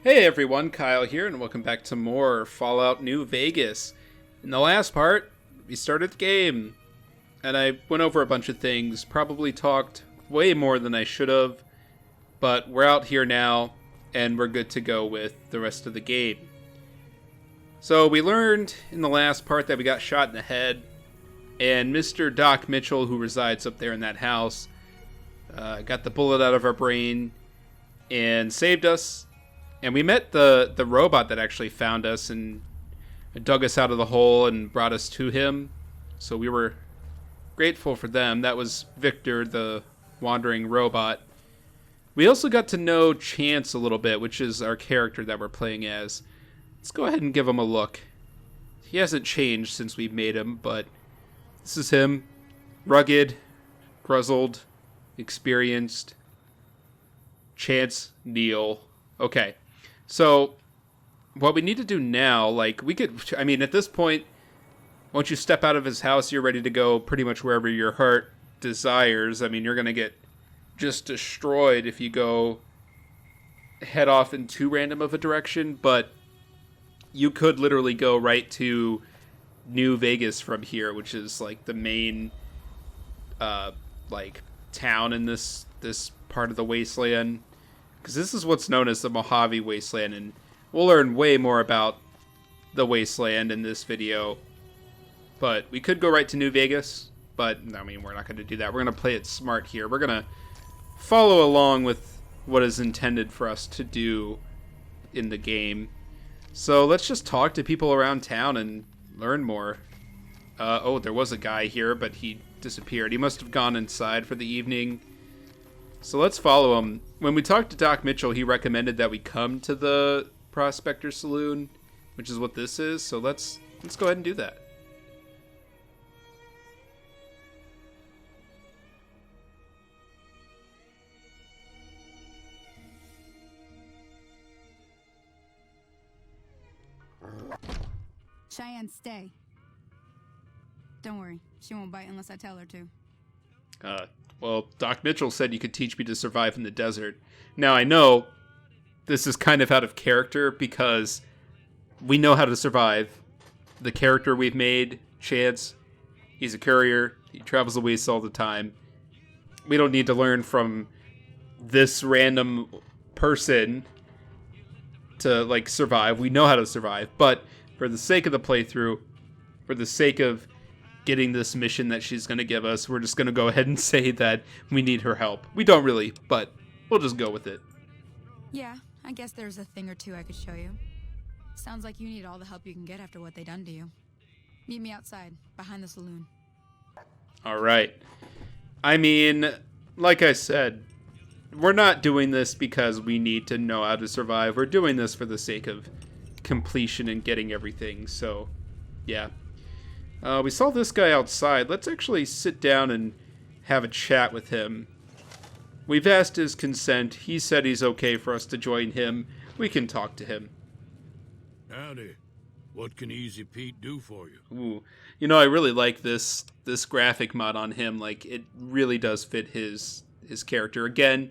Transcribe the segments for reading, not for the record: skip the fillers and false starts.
Hey everyone, Kyle here, and welcome back to more Fallout New Vegas. In the last part, we started the game, and I went over a bunch of things, probably talked way more than I should have, but we're out here now, and we're good to go with the rest of the game. So we learned in the last part that we got shot in the head, and Mr. Doc Mitchell, who resides up there in that house, got the bullet out of our brain and saved us. And we met the robot that actually found us and dug us out of the hole and brought us to him. So we were grateful for them. That was Victor, the wandering robot. We also got to know Chance a little bit, which is our character that we're playing as. Let's go ahead and give him a look. He hasn't changed since we made him, but this is him. Rugged, grizzled, experienced. Chance Neal. Okay. So, what we need to do now, at this point, once you step out of his house, you're ready to go pretty much wherever your heart desires. I mean, you're going to get just destroyed if you go head off in too random of a direction, but you could literally go right to New Vegas from here, which is, the main, town in this part of the wasteland. Because this is what's known as the Mojave Wasteland, and we'll learn way more about the wasteland in this video. But we could go right to New Vegas, but I mean, we're not going to do that. We're going to play it smart here. We're going to follow along with what is intended for us to do in the game. So let's just talk to people around town and learn more. There was a guy here, but he disappeared. He must have gone inside for the evening. So let's follow him. When we talked to Doc Mitchell, he recommended that we come to the Prospector Saloon, which is what this is. So let's go ahead and do that. Cheyenne, stay. Don't worry, she won't bite unless I tell her to. Well, Doc Mitchell said you could teach me to survive in the desert. Now, I know this is kind of out of character because we know how to survive. The character we've made, Chance, he's a courier. He travels the waste all the time. We don't need to learn from this random person to, survive. We know how to survive. But for the sake of the playthrough, for the sake of getting this mission that she's going to give us, we're just going to go ahead and say that we need her help. We don't really, but we'll just go with it. Yeah, I guess there's a thing or two I could show you. Sounds like you need all the help you can get after what they done to you. Meet me outside, behind the saloon. All right. I mean, like I said, we're not doing this because we need to know how to survive. We're doing this for the sake of completion and getting everything, so yeah. We saw this guy outside. Let's actually sit down and have a chat with him. We've asked his consent. He said he's okay for us to join him. We can talk to him. Howdy. What can Easy Pete do for you? Ooh. I really like this graphic mod on him. It really does fit his character. Again,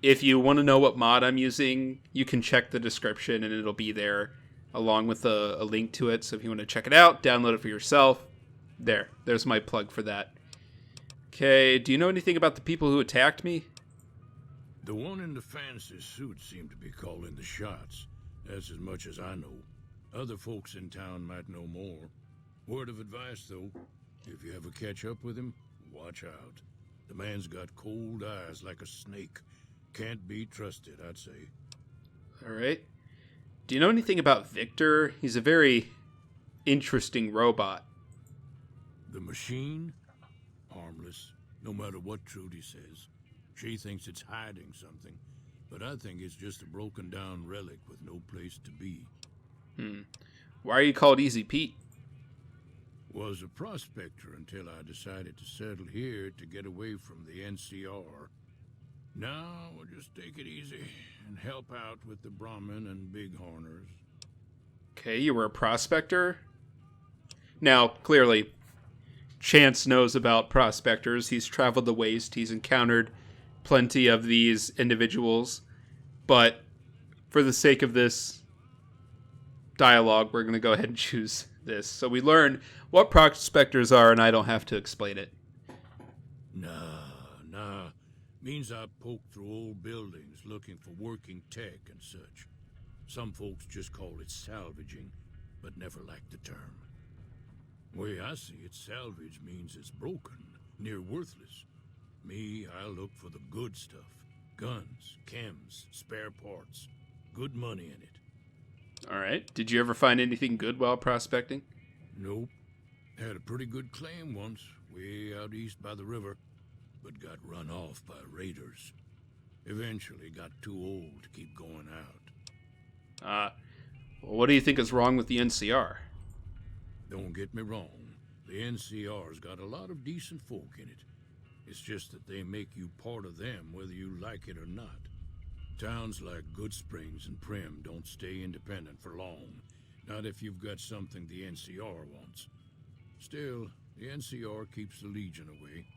if you want to know what mod I'm using, you can check the description and it'll be there, along with a link to it. So if you want to check it out, download it for yourself. There's my plug for that. Okay, do you know anything about the people who attacked me? The one in the fancy suit seemed to be calling the shots. That's as much as I know. Other folks in town might know more. Word of advice, though, if you ever catch up with him, watch out. The man's got cold eyes like a snake. Can't be trusted, I'd say. All right. Do you know anything about Victor? He's a very interesting robot. The machine? Harmless, no matter what Trudy says. She thinks it's hiding something, but I think it's just a broken down relic with no place to be. Why are you called Easy Pete? Was a prospector until I decided to settle here to get away from the NCR. Now we'll just take it easy and help out with the Brahmin and Bighorners. Okay, you were a prospector? Now, clearly, Chance knows about prospectors. He's traveled the waste. He's encountered plenty of these individuals. But for the sake of this dialogue, we're going to go ahead and choose this. So we learn what prospectors are, and I don't have to explain it. Nah. Means I poke through old buildings looking for working tech and such. Some folks just call it salvaging, but never liked the term. Way I see it, salvage means it's broken, near worthless. Me, I look for the good stuff. Guns, chems, spare parts. Good money in it. All right. Did you ever find anything good while prospecting? Nope. Had a pretty good claim once, way out east by the river, but got run off by raiders. Eventually got too old to keep going out. Well, what do you think is wrong with the NCR? Don't get me wrong. The NCR's got a lot of decent folk in it. It's just that they make you part of them whether you like it or not. Towns like Goodsprings and Prim don't stay independent for long. Not if you've got something the NCR wants. Still, the NCR keeps the Legion away.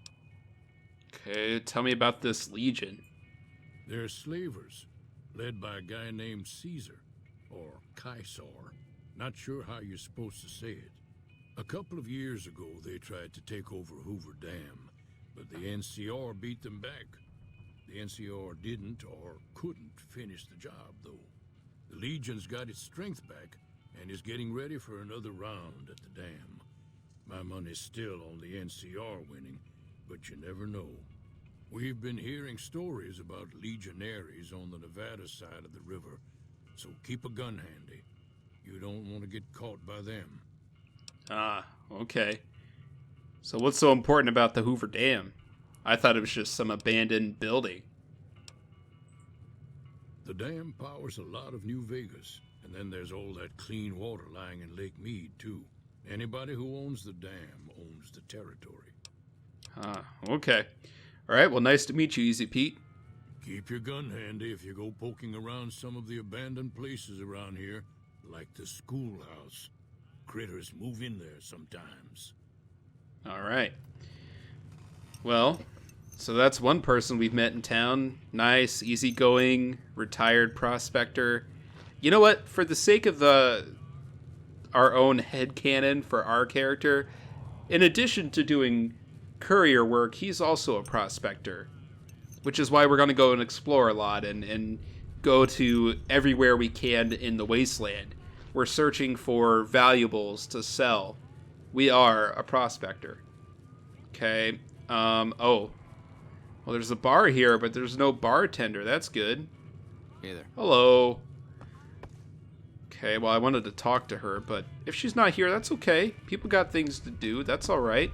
Okay, tell me about this Legion. They're slavers, led by a guy named Caesar, or Caesar. Not sure how you're supposed to say it. A couple of years ago, they tried to take over Hoover Dam, but the NCR beat them back. The NCR didn't or couldn't finish the job, though. The Legion's got its strength back and is getting ready for another round at the dam. My money's still on the NCR winning, but you never know. We've been hearing stories about legionaries on the Nevada side of the river, so keep a gun handy. You don't want to get caught by them. Okay. So what's so important about the Hoover Dam? I thought it was just some abandoned building. The dam powers a lot of New Vegas, and then there's all that clean water lying in Lake Mead, too. Anybody who owns the dam owns the territory. Okay. All right, well, nice to meet you, Easy Pete. Keep your gun handy if you go poking around some of the abandoned places around here, like the Schoolhouse. Critters move in there sometimes. All right. Well, so that's one person we've met in town. Nice, easygoing, retired prospector. You know what? For the sake of our own headcanon for our character, in addition to doing courier work, he's also a prospector, which is why we're going to go and explore a lot and go to everywhere we can in the wasteland. We're searching for valuables to sell. We are a prospector. Okay. Well, there's a bar here, but there's no bartender. That's good. Hey there. Hello. Okay, well, I wanted to talk to her, but if she's not here, that's okay. People got things to do. That's all right.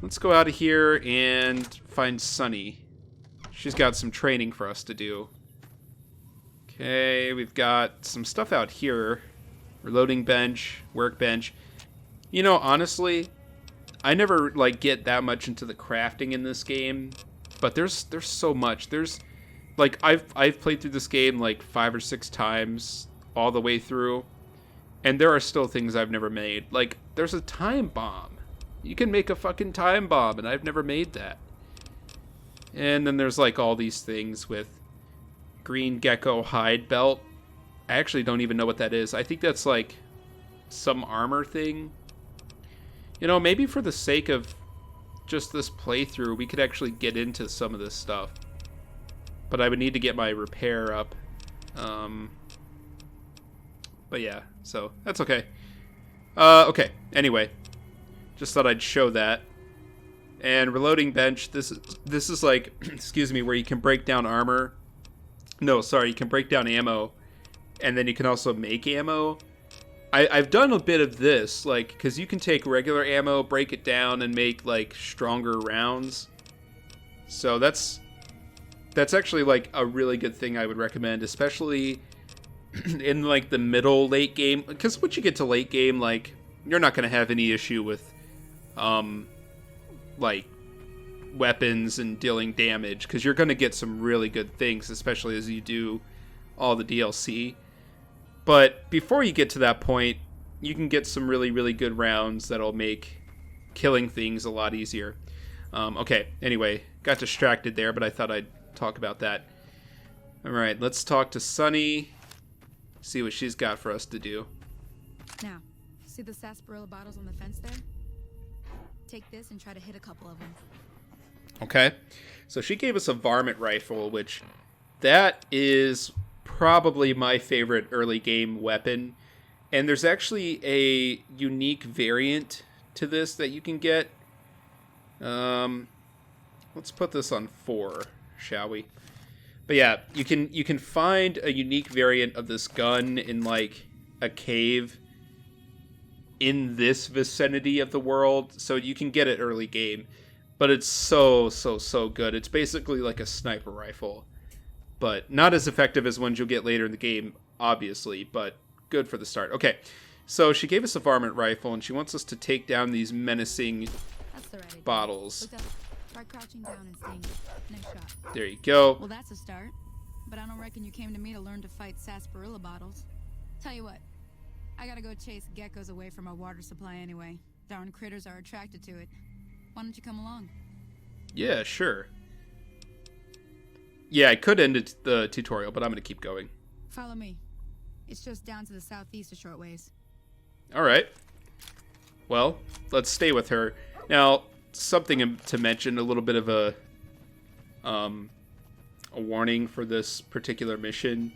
Let's go out of here and find Sunny. She's got some training for us to do. Okay, we've got some stuff out here. Reloading bench, workbench. You know, honestly, I never get that much into the crafting in this game, but there's so much. There's I've played through this game 5 or 6 times all the way through, and there are still things I've never made. There's a time bomb. You can make a fucking time bomb, and I've never made that. And then there's all these things with green gecko hide belt. I actually don't even know what that is. I think that's some armor thing. You know, maybe for the sake of just this playthrough, we could actually get into some of this stuff. But I would need to get my repair up. But yeah, so that's okay. Okay, anyway. Just thought I'd show that. And reloading bench, this is excuse me, where you can break down armor. No, sorry, you can break down ammo. And then you can also make ammo. I've done a bit of this, because you can take regular ammo, break it down, and make, stronger rounds. So that's actually, a really good thing I would recommend, especially in, the middle, late game. Because once you get to late game, you're not going to have any issue with, weapons and dealing damage, because you're going to get some really good things, especially as you do all the DLC. But before you get to that point, you can get some really, really good rounds that'll make killing things a lot easier. Okay, anyway, got distracted there, but I thought I'd talk about that. Alright, let's talk to Sunny. See what she's got for us to do. Now, see the sarsaparilla bottles on the fence there? Take this and try to hit a couple of them. Okay. So she gave us a varmint rifle, which that is probably my favorite early game weapon. And there's actually a unique variant to this that you can get. Let's put this on 4, shall we? But yeah, you can find a unique variant of this gun in like a cave in this vicinity of the world, so you can get it early game. But it's so good. It's basically like a sniper rifle, but not as effective as ones you'll get later in the game, obviously, but good for the start. Okay, so she gave us a varmint rifle, and she wants us to take down these menacing bottles. Try crouching down and staying. Nice shot. There you go. Well, that's a start. But I don't reckon you came to me to learn to fight sarsaparilla bottles. Tell you what, I gotta go chase geckos away from our water supply anyway. Darn critters are attracted to it. Why don't you come along? Yeah, sure. Yeah, I could end the tutorial, but I'm gonna keep going. Follow me. It's just down to the southeast a short ways. Alright. Well, let's stay with her. Now, something to mention, a little bit of a warning for this particular mission.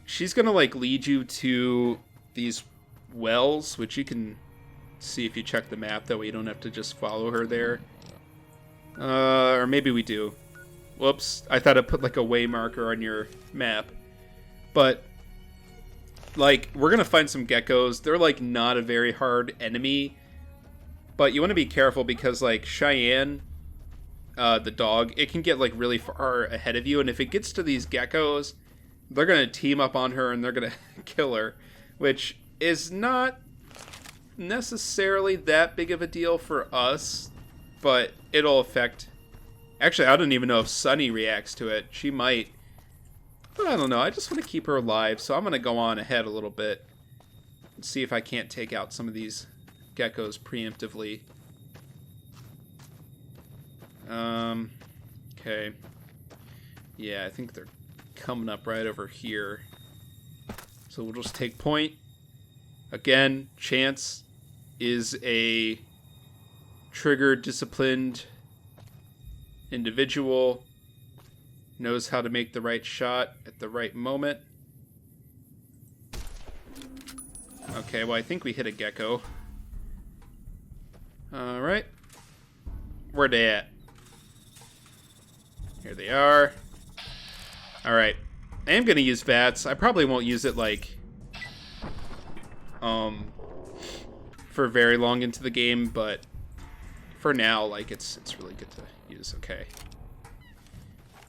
She's gonna like lead you to these wells, which you can see if you check the map, that way you don't have to just follow her there. Or maybe we do. Whoops, I thought I put like a way marker on your map. But like, we're gonna find some geckos. They're like not a very hard enemy, but you want to be careful because like Cheyenne, the dog, it can get like really far ahead of you, and if it gets to these geckos, they're gonna team up on her and they're gonna kill her, which is not necessarily that big of a deal for us, but it'll affect. Actually, I don't even know if Sunny reacts to it. She might, but I don't know. I just want to keep her alive, so I'm gonna go on ahead a little bit and see if I can't take out some of these geckos preemptively. Okay. Yeah, I think they're coming up right over here. So we'll just take point. Again, Chance is a triggered, disciplined individual. Knows how to make the right shot at the right moment. Okay, well, I think we hit a gecko. Alright. Where they at? Here they are. Alright. I am going to use VATS. I probably won't use it, like, for very long into the game, but for now, like, it's really good to use. Okay.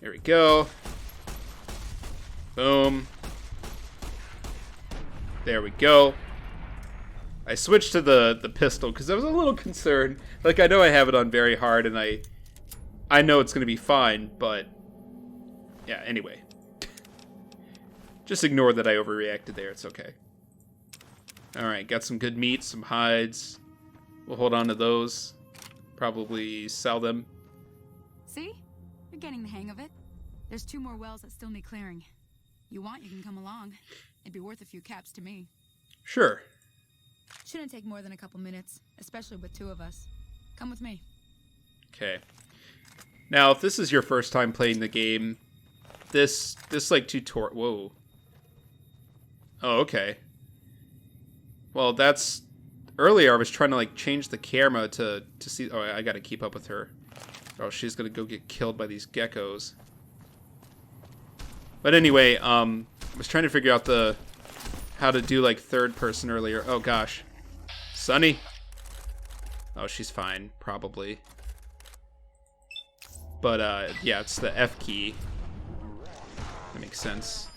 There we go. Boom. There we go. I switched to the pistol because I was a little concerned. Like, I know I have it on very hard, and I know it's going to be fine, but yeah, anyway. Just ignore that I overreacted there. It's okay. Alright, got some good meat, some hides. We'll hold on to those. Probably sell them. See? You're getting the hang of it. There's 2 more wells that still need clearing. You want, you can come along. It'd be worth a few caps to me. Sure. Shouldn't take more than a couple minutes, especially with 2 of us. Come with me. Okay. Now, if this is your first time playing the game, this like tutorial. Whoa. Oh, okay. Well, that's earlier. I was trying to like change the camera to see. Oh, I got to keep up with her. Oh, she's gonna go get killed by these geckos. But anyway, I was trying to figure out how to do like third person earlier. Oh gosh, Sunny. Oh, she's fine, probably. But yeah, it's the F key. That makes sense.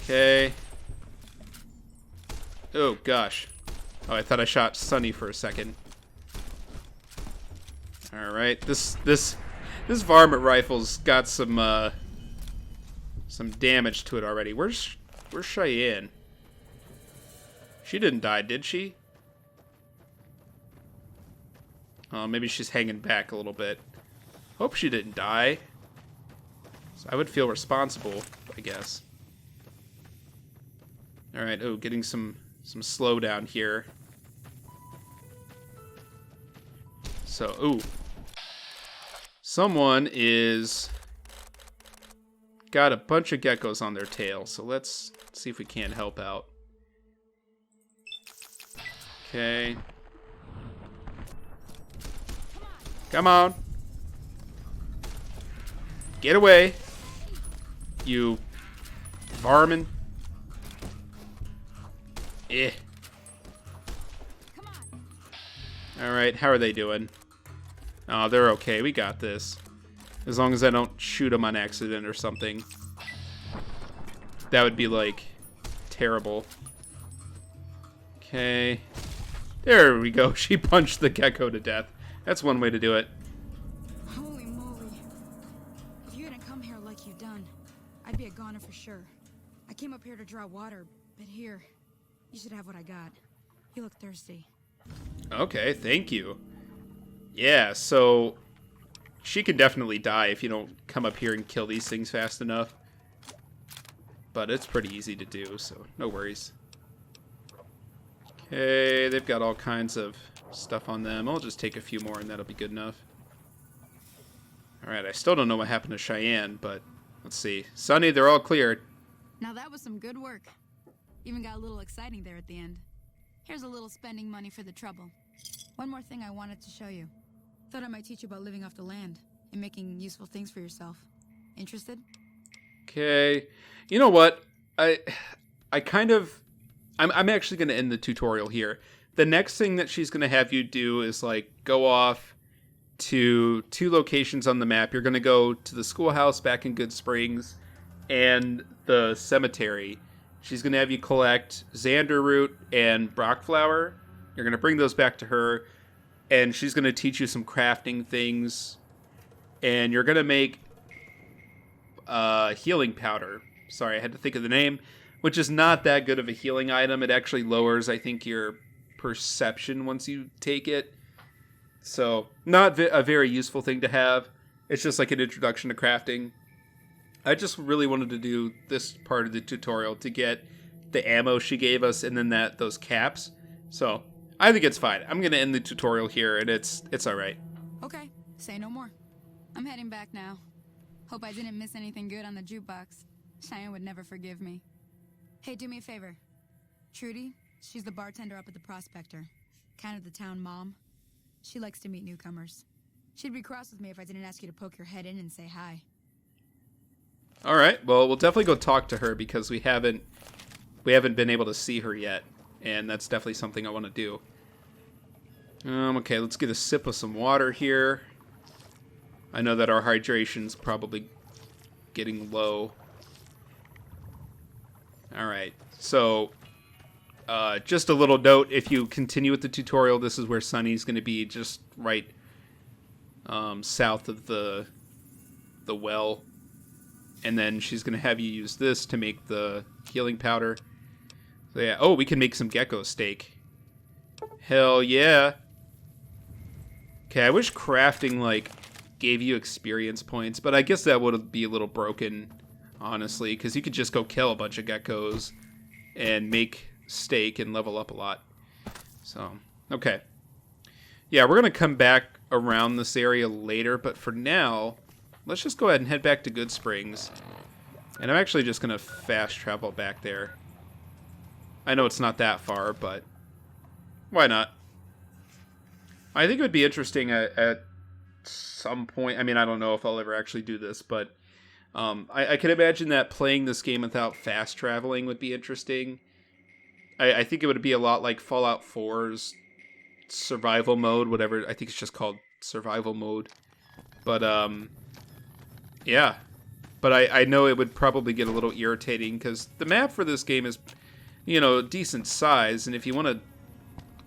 Okay. Oh gosh. Oh, I thought I shot Sunny for a second. All right, this varmint rifle's got some damage to it already. Where's Cheyenne? She didn't die, did she? Oh, maybe she's hanging back a little bit. Hope she didn't die. So I would feel responsible, I guess. Alright, oh, getting some slowdown here. So, ooh. Someone is... got a bunch of geckos on their tail, so let's see if we can't help out. Okay. Come on. Get away. You varmin. Eh. Alright, how are they doing? Oh, they're okay. We got this. As long as I don't shoot them on accident or something. That would be, like, terrible. Okay. There we go. She punched the gecko to death. That's one way to do it. Holy moly. If you hadn't come here like you've done, I'd be a goner for sure. I came up here to draw water, but here, you should have what I got. You look thirsty. Okay, thank you. Yeah, so she can definitely die if you don't come up here and kill these things fast enough. But it's pretty easy to do, so no worries. Okay, they've got all kinds of stuff on them. I'll just take a few more and that'll be good enough. Alright, I still don't know what happened to Cheyenne, but let's see. Sunny, they're all cleared. Now that was some good work. Even got a little exciting there at the end. Here's a little spending money for the trouble. One more thing I wanted to show you. Thought I might teach you about living off the land and making useful things for yourself. Interested? Okay. You know what? I'm actually going to end the tutorial here. The next thing that she's going to have you do is, like, go off to 2 locations on the map. You're going to go to the Schoolhouse back in Goodsprings and the Cemetary. She's going to have you collect Xander root and Brock flower. You're going to bring those back to her, and she's going to teach you some crafting things. And you're going to make healing powder. Sorry, I had to think of the name, which is not that good of a healing item. It actually lowers, I think, your perception once you take it. So, not a very useful thing to have. It's just like an introduction to crafting. I just really wanted to do this part of the tutorial to get the ammo she gave us and then those caps. So, I think it's fine. I'm going to end the tutorial here, and it's alright. Okay, say no more. I'm heading back now. Hope I didn't miss anything good on the jukebox. Cheyenne would never forgive me. Hey, do me a favor. Trudy, she's the bartender up at the Prospector. Kind of the town mom. She likes to meet newcomers. She'd be cross with me if I didn't ask you to poke your head in and say hi. Alright, well, we'll definitely go talk to her because we haven't been able to see her yet. And that's definitely something I want to do. Okay, let's get a sip of some water here. I know that our hydration's probably getting low. Alright, so just a little note, if you continue with the tutorial, this is where Sunny's going to be just right south of the well. And then she's going to have you use this to make the healing powder. So yeah, oh, we can make some gecko steak. Hell yeah. Okay, I wish crafting, like, gave you experience points, but I guess that would be a little broken, honestly, because you could just go kill a bunch of geckos and make steak and level up a lot. So, okay. Yeah, we're going to come back around this area later, but for now, let's just go ahead and head back to Goodsprings. And I'm actually just going to fast travel back there. I know it's not that far, but why not? I think it would be interesting at some point. I mean, I don't know if I'll ever actually do this, but I can imagine that playing this game without fast traveling would be interesting. I think it would be a lot like Fallout 4's survival mode, whatever. I think it's just called survival mode. But, yeah. But I know it would probably get a little irritating because the map for this game is, you know, decent size. And if you want to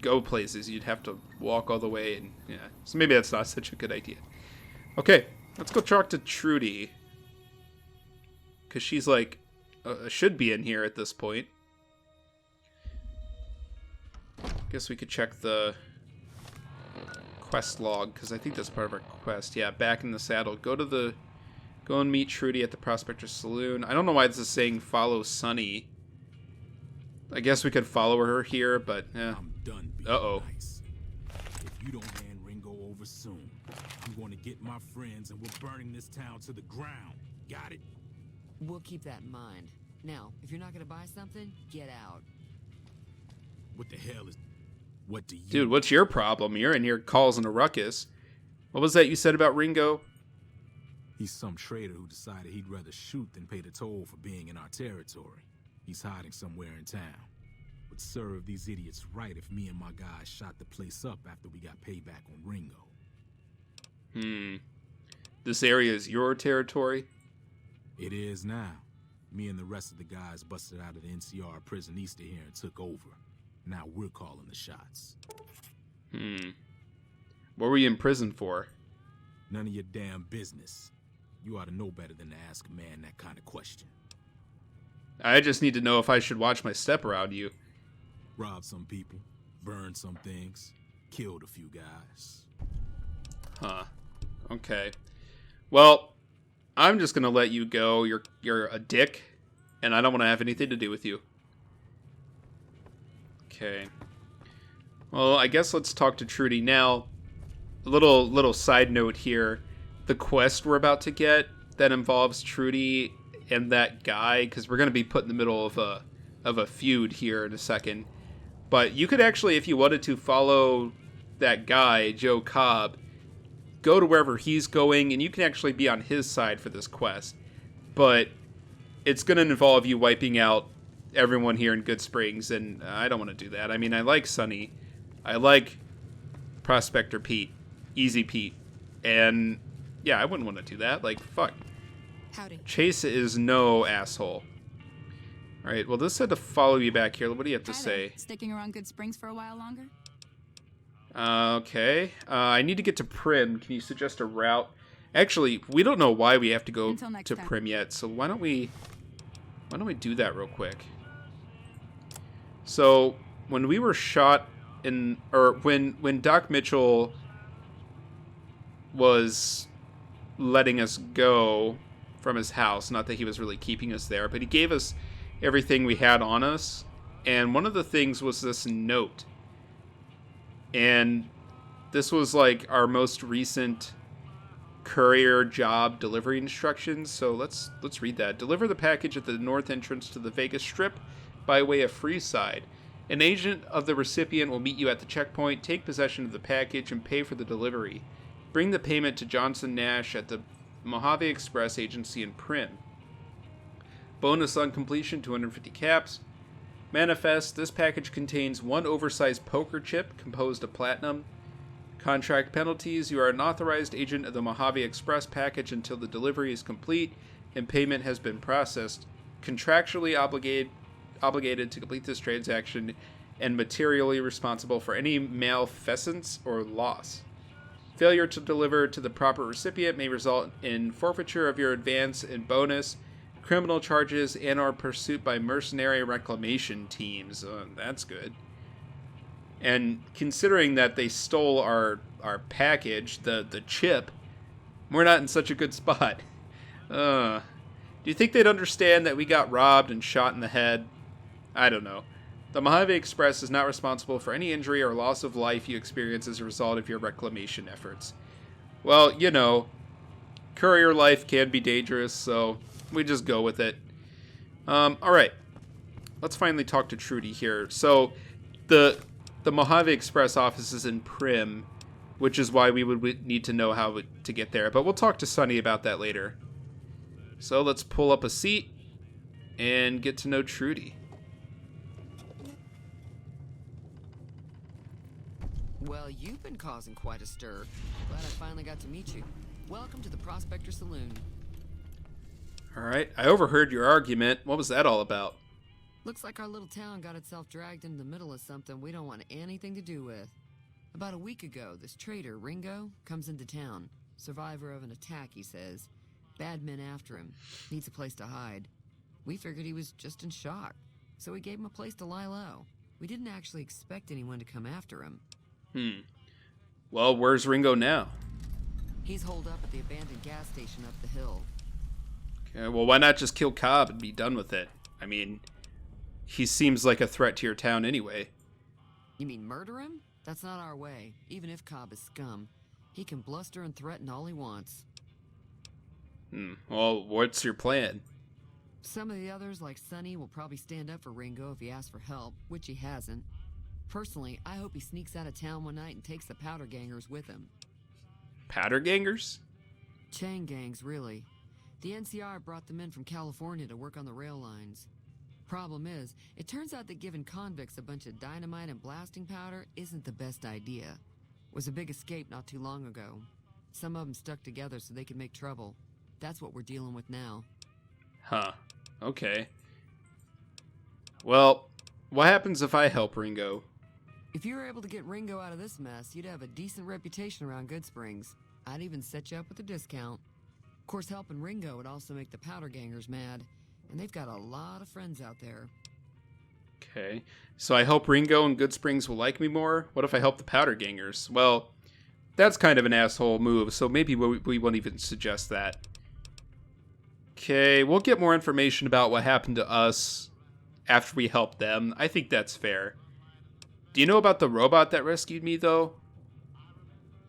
go places, you'd have to walk all the way. And yeah, so maybe that's not such a good idea. Okay, let's go talk to Trudy. Because she's like, should be in here at this point. Guess we could check the quest log, because I think that's part of our quest. Yeah, back in the saddle. Go to the Go and meet Rudy at the Prospector Saloon. I don't know why this is saying follow Sunny. I guess we could follow her here, but I'm done being nice. If you don't hand Ringo over soon, I'm going to get my friends and we're burning this town to the ground. Got it? We'll keep that in mind. Now, if you're not going to buy something, get out. What the hell is... What do you... Dude, what's your problem? You're in here causing a ruckus. What was that you said about Ringo? He's some traitor who decided he'd rather shoot than pay the toll for being in our territory. He's hiding somewhere in town. Would serve these idiots right if me and my guys shot the place up after we got payback on Ringo. This area is your territory? It is now. Me and the rest of the guys busted out of the NCR prison east of here and took over. Now we're calling the shots. What were you in prison for? None of your damn business. You ought to know better than to ask a man that kind of question. I just need to know if I should watch my step around you. Robbed some people, burned some things, killed a few guys. Huh. Okay. Well, I'm just gonna let you go. You're a dick, and I don't want to have anything to do with you. Okay. Well, I guess let's talk to Trudy now. A little side note here. The quest we're about to get that involves Trudy and that guy, because we're going to be put in the middle of a feud here in a second. But you could actually, if you wanted to, follow that guy, Joe Cobb, go to wherever he's going, and you can actually be on his side for this quest. But it's going to involve you wiping out everyone here in Goodsprings, and I don't want to do that. I mean, I like Sunny. I like Prospector Pete. Easy Pete. And, yeah, I wouldn't want to do that. Like, fuck. Howdy. Chase is no asshole. Alright, well, this said to follow you back here. What do you have to say? Sticking around Goodsprings for a while longer? Okay. I need to get to Prim. Can you suggest a route? Actually, we don't know why we have to go to Prim yet, so why don't we do that real quick? So, when we were shot in, or when Doc Mitchell was letting us go from his house, not that he was really keeping us there, but he gave us everything we had on us, and one of the things was this note. And this was like our most recent courier job delivery instructions, so let's read that. Deliver the package at the north entrance to the Vegas Strip by way of Freeside. An agent of the recipient will meet you at the checkpoint, take possession of the package, and pay for the delivery. Bring the payment to Johnson Nash at the Mojave Express Agency in Prim. Bonus on completion, 250 caps. Manifest, this package contains one oversized poker chip composed of platinum. Contract penalties, you are an authorized agent of the Mojave Express package until the delivery is complete and payment has been processed. Contractually obligated to complete this transaction and materially responsible for any malfeasance or loss. Failure to deliver to the proper recipient may result in forfeiture of your advance and bonus, criminal charges, and or pursuit by mercenary reclamation teams. That's good. And considering that they stole our package, the chip, we're not in such a good spot. Do you think they'd understand that we got robbed and shot in the head? I don't know. The Mojave Express is not responsible for any injury or loss of life you experience as a result of your reclamation efforts. Well, you know, courier life can be dangerous, so we just go with it. Alright. Let's finally talk to Trudy here. So, the Mojave Express office is in Prim, which is why we would need to know how to get there. But we'll talk to Sunny about that later. So let's pull up a seat and get to know Trudy. Well, you've been causing quite a stir. Glad I finally got to meet you. Welcome to the Prospector Saloon. Alright, I overheard your argument. What was that all about? Looks like our little town got itself dragged into the middle of something we don't want anything to do with. About a week ago, this traitor, Ringo, comes into town. Survivor of an attack, he says. Bad men after him. Needs a place to hide. We figured he was just in shock, so we gave him a place to lie low. We didn't actually expect anyone to come after him. Well, where's Ringo now? He's holed up at the abandoned gas station up the hill. Well, why not just kill Cobb and be done with it? I mean, he seems like a threat to your town anyway. You mean murder him? That's not our way. Even if Cobb is scum, he can bluster and threaten all he wants. Well, what's your plan? Some of the others, like Sonny, will probably stand up for Ringo if he asks for help, which he hasn't. Personally, I hope he sneaks out of town one night and takes the powder gangers with him. Powder gangers? Chain gangs, really. The NCR brought them in from California to work on the rail lines. Problem is, it turns out that giving convicts a bunch of dynamite and blasting powder isn't the best idea. It was a big escape not too long ago. Some of them stuck together so they could make trouble. That's what we're dealing with now. Huh. Okay. Well, what happens if I help Ringo? If you were able to get Ringo out of this mess, you'd have a decent reputation around Goodsprings. I'd even set you up with a discount. Of course, helping Ringo would also make the powder gangers mad, and they've got a lot of friends out there. Okay. So I hope Ringo and Goodsprings will like me more? What if I help the powder gangers? Well, that's kind of an asshole move, so maybe we won't even suggest that. Okay, we'll get more information about what happened to us after we help them. I think that's fair. Do you know about the robot that rescued me, though?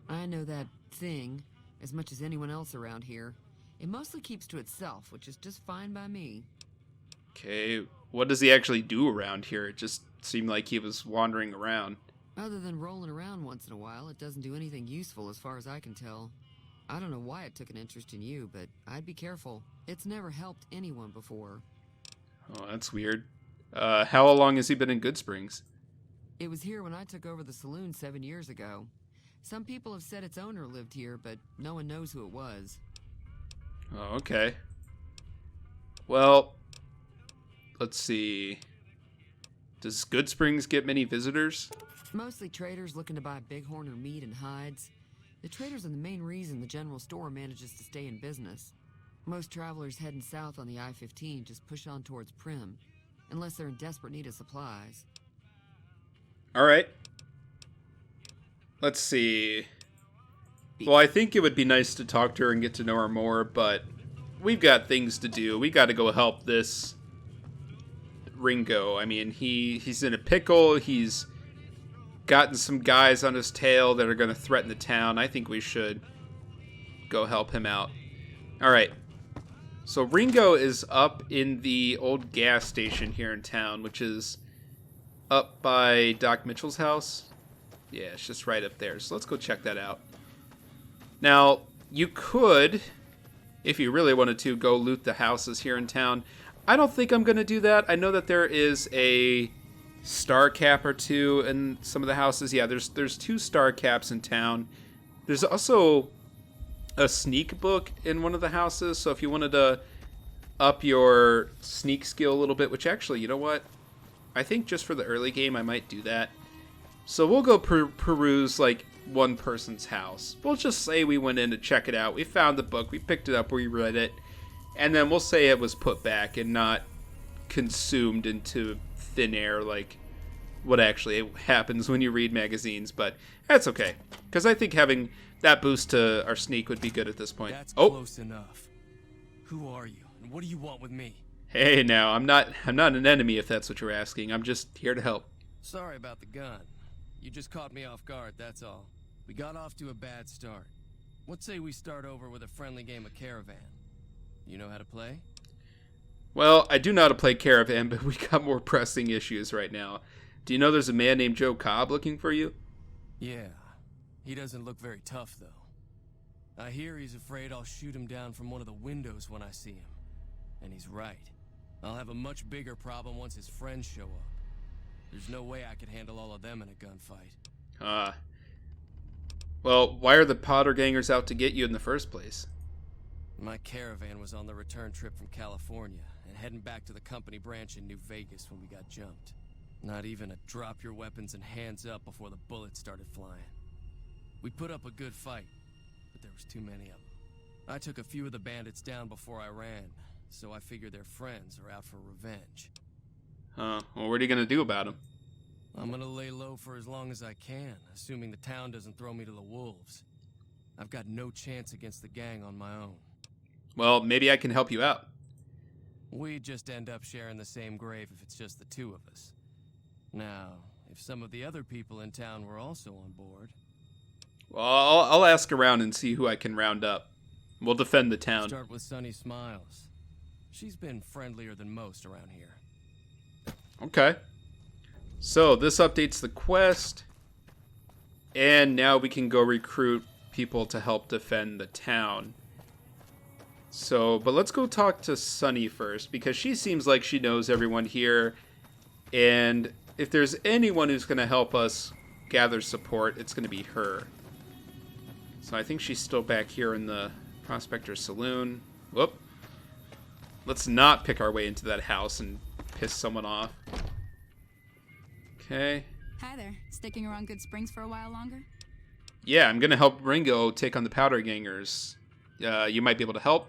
I know that thing as much as anyone else around here. It mostly keeps to itself, which is just fine by me. Okay, what does he actually do around here? It just seemed like he was wandering around. Other than rolling around once in a while, it doesn't do anything useful as far as I can tell. I don't know why it took an interest in you, but I'd be careful. It's never helped anyone before. Oh, that's weird. How long has he been in Goodsprings? It was here when I took over the saloon 7 years ago. Some people have said its owner lived here, but no one knows who it was. Oh, okay. Well, let's see. Does Goodsprings get many visitors? Mostly traders looking to buy bighorn or meat and hides. The traders are the main reason the general store manages to stay in business. Most travelers heading south on the I-15 just push on towards Prim, unless they're in desperate need of supplies. All right. Let's see. Well, I think it would be nice to talk to her and get to know her more, but we've got things to do. We got to go help this Ringo. I mean, he's in a pickle. He's gotten some guys on his tail that are going to threaten the town. I think we should go help him out. All right. So Ringo is up in the old gas station here in town, which is up by Doc Mitchell's house. Yeah, it's just right up there. So let's go check that out. Now, you could, if you really wanted to, go loot the houses here in town. I don't think I'm going to do that. I know that there is a star cap or two in some of the houses. Yeah, there's 2 star caps in town. There's also a sneak book in one of the houses. So if you wanted to up your sneak skill a little bit, which actually, you know what? I think just for the early game, I might do that. So we'll go peruse like one person's house. We'll just say we went in to check it out. We found the book. We picked it up. We read it. And then we'll say it was put back and not consumed into thin air like what actually happens when you read magazines. But that's okay. Because I think having that boost to our sneak would be good at this point. That's close enough. Who are you? And what do you want with me? Hey, now, I'm not an enemy if that's what you're asking. I'm just here to help. Sorry about the gun. You just caught me off guard, that's all. We got off to a bad start. What say we start over with a friendly game of Caravan? You know how to play? Well, I do know how to play Caravan, but we got more pressing issues right now. Do you know there's a man named Joe Cobb looking for you? Yeah. He doesn't look very tough, though. I hear he's afraid I'll shoot him down from one of the windows when I see him. And he's right. I'll have a much bigger problem once his friends show up. There's no way I could handle all of them in a gunfight. Well, why are the powder gangers out to get you in the first place? My caravan was on the return trip from California and heading back to the company branch in New Vegas when we got jumped. Not even a drop your weapons and hands up before the bullets started flying. We put up a good fight, but there was too many of them. I took a few of the bandits down before I ran, so I figure their friends are out for revenge. Well, what are you going to do about them? I'm going to lay low for as long as I can, assuming the town doesn't throw me to the wolves. I've got no chance against the gang on my own. Well, maybe I can help you out. We just end up sharing the same grave if it's just the two of us. Now, if some of the other people in town were also on board... Well, I'll ask around and see who I can round up. We'll defend the town. Start with Sunny Smiles. She's been friendlier than most around here. Okay. So, this updates the quest. And now we can go recruit people to help defend the town. So, but let's go talk to Sunny first, because she seems like she knows everyone here. And if there's anyone who's going to help us gather support, it's going to be her. So I think she's still back here in the Prospector Saloon. Whoop. Let's not pick our way into that house and piss someone off. Okay. Hi there. Sticking around Goodsprings for a while longer? Yeah, I'm going to help Ringo take on the Powder Gangers. You might be able to help.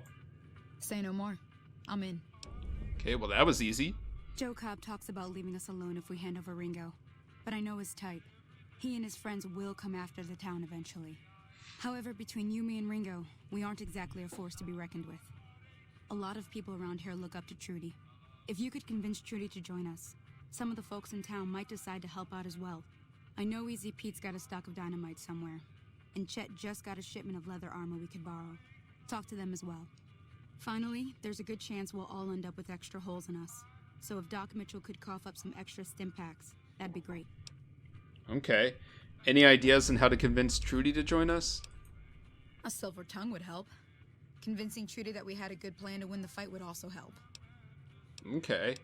Say no more. I'm in. Okay, well that was easy. Joe Cobb talks about leaving us alone if we hand over Ringo. But I know his type. He and his friends will come after the town eventually. However, between you, me, and Ringo, we aren't exactly a force to be reckoned with. A lot of people around here look up to Trudy. If you could convince Trudy to join us, some of the folks in town might decide to help out as well. I know Easy Pete's got a stock of dynamite somewhere, and Chet just got a shipment of leather armor we could borrow. Talk to them as well. Finally, there's a good chance we'll all end up with extra holes in us. So if Doc Mitchell could cough up some extra stim packs, that'd be great. Okay. Any ideas on how to convince Trudy to join us? A silver tongue would help. Convincing Trudy that we had a good plan to win the fight would also help. Okay.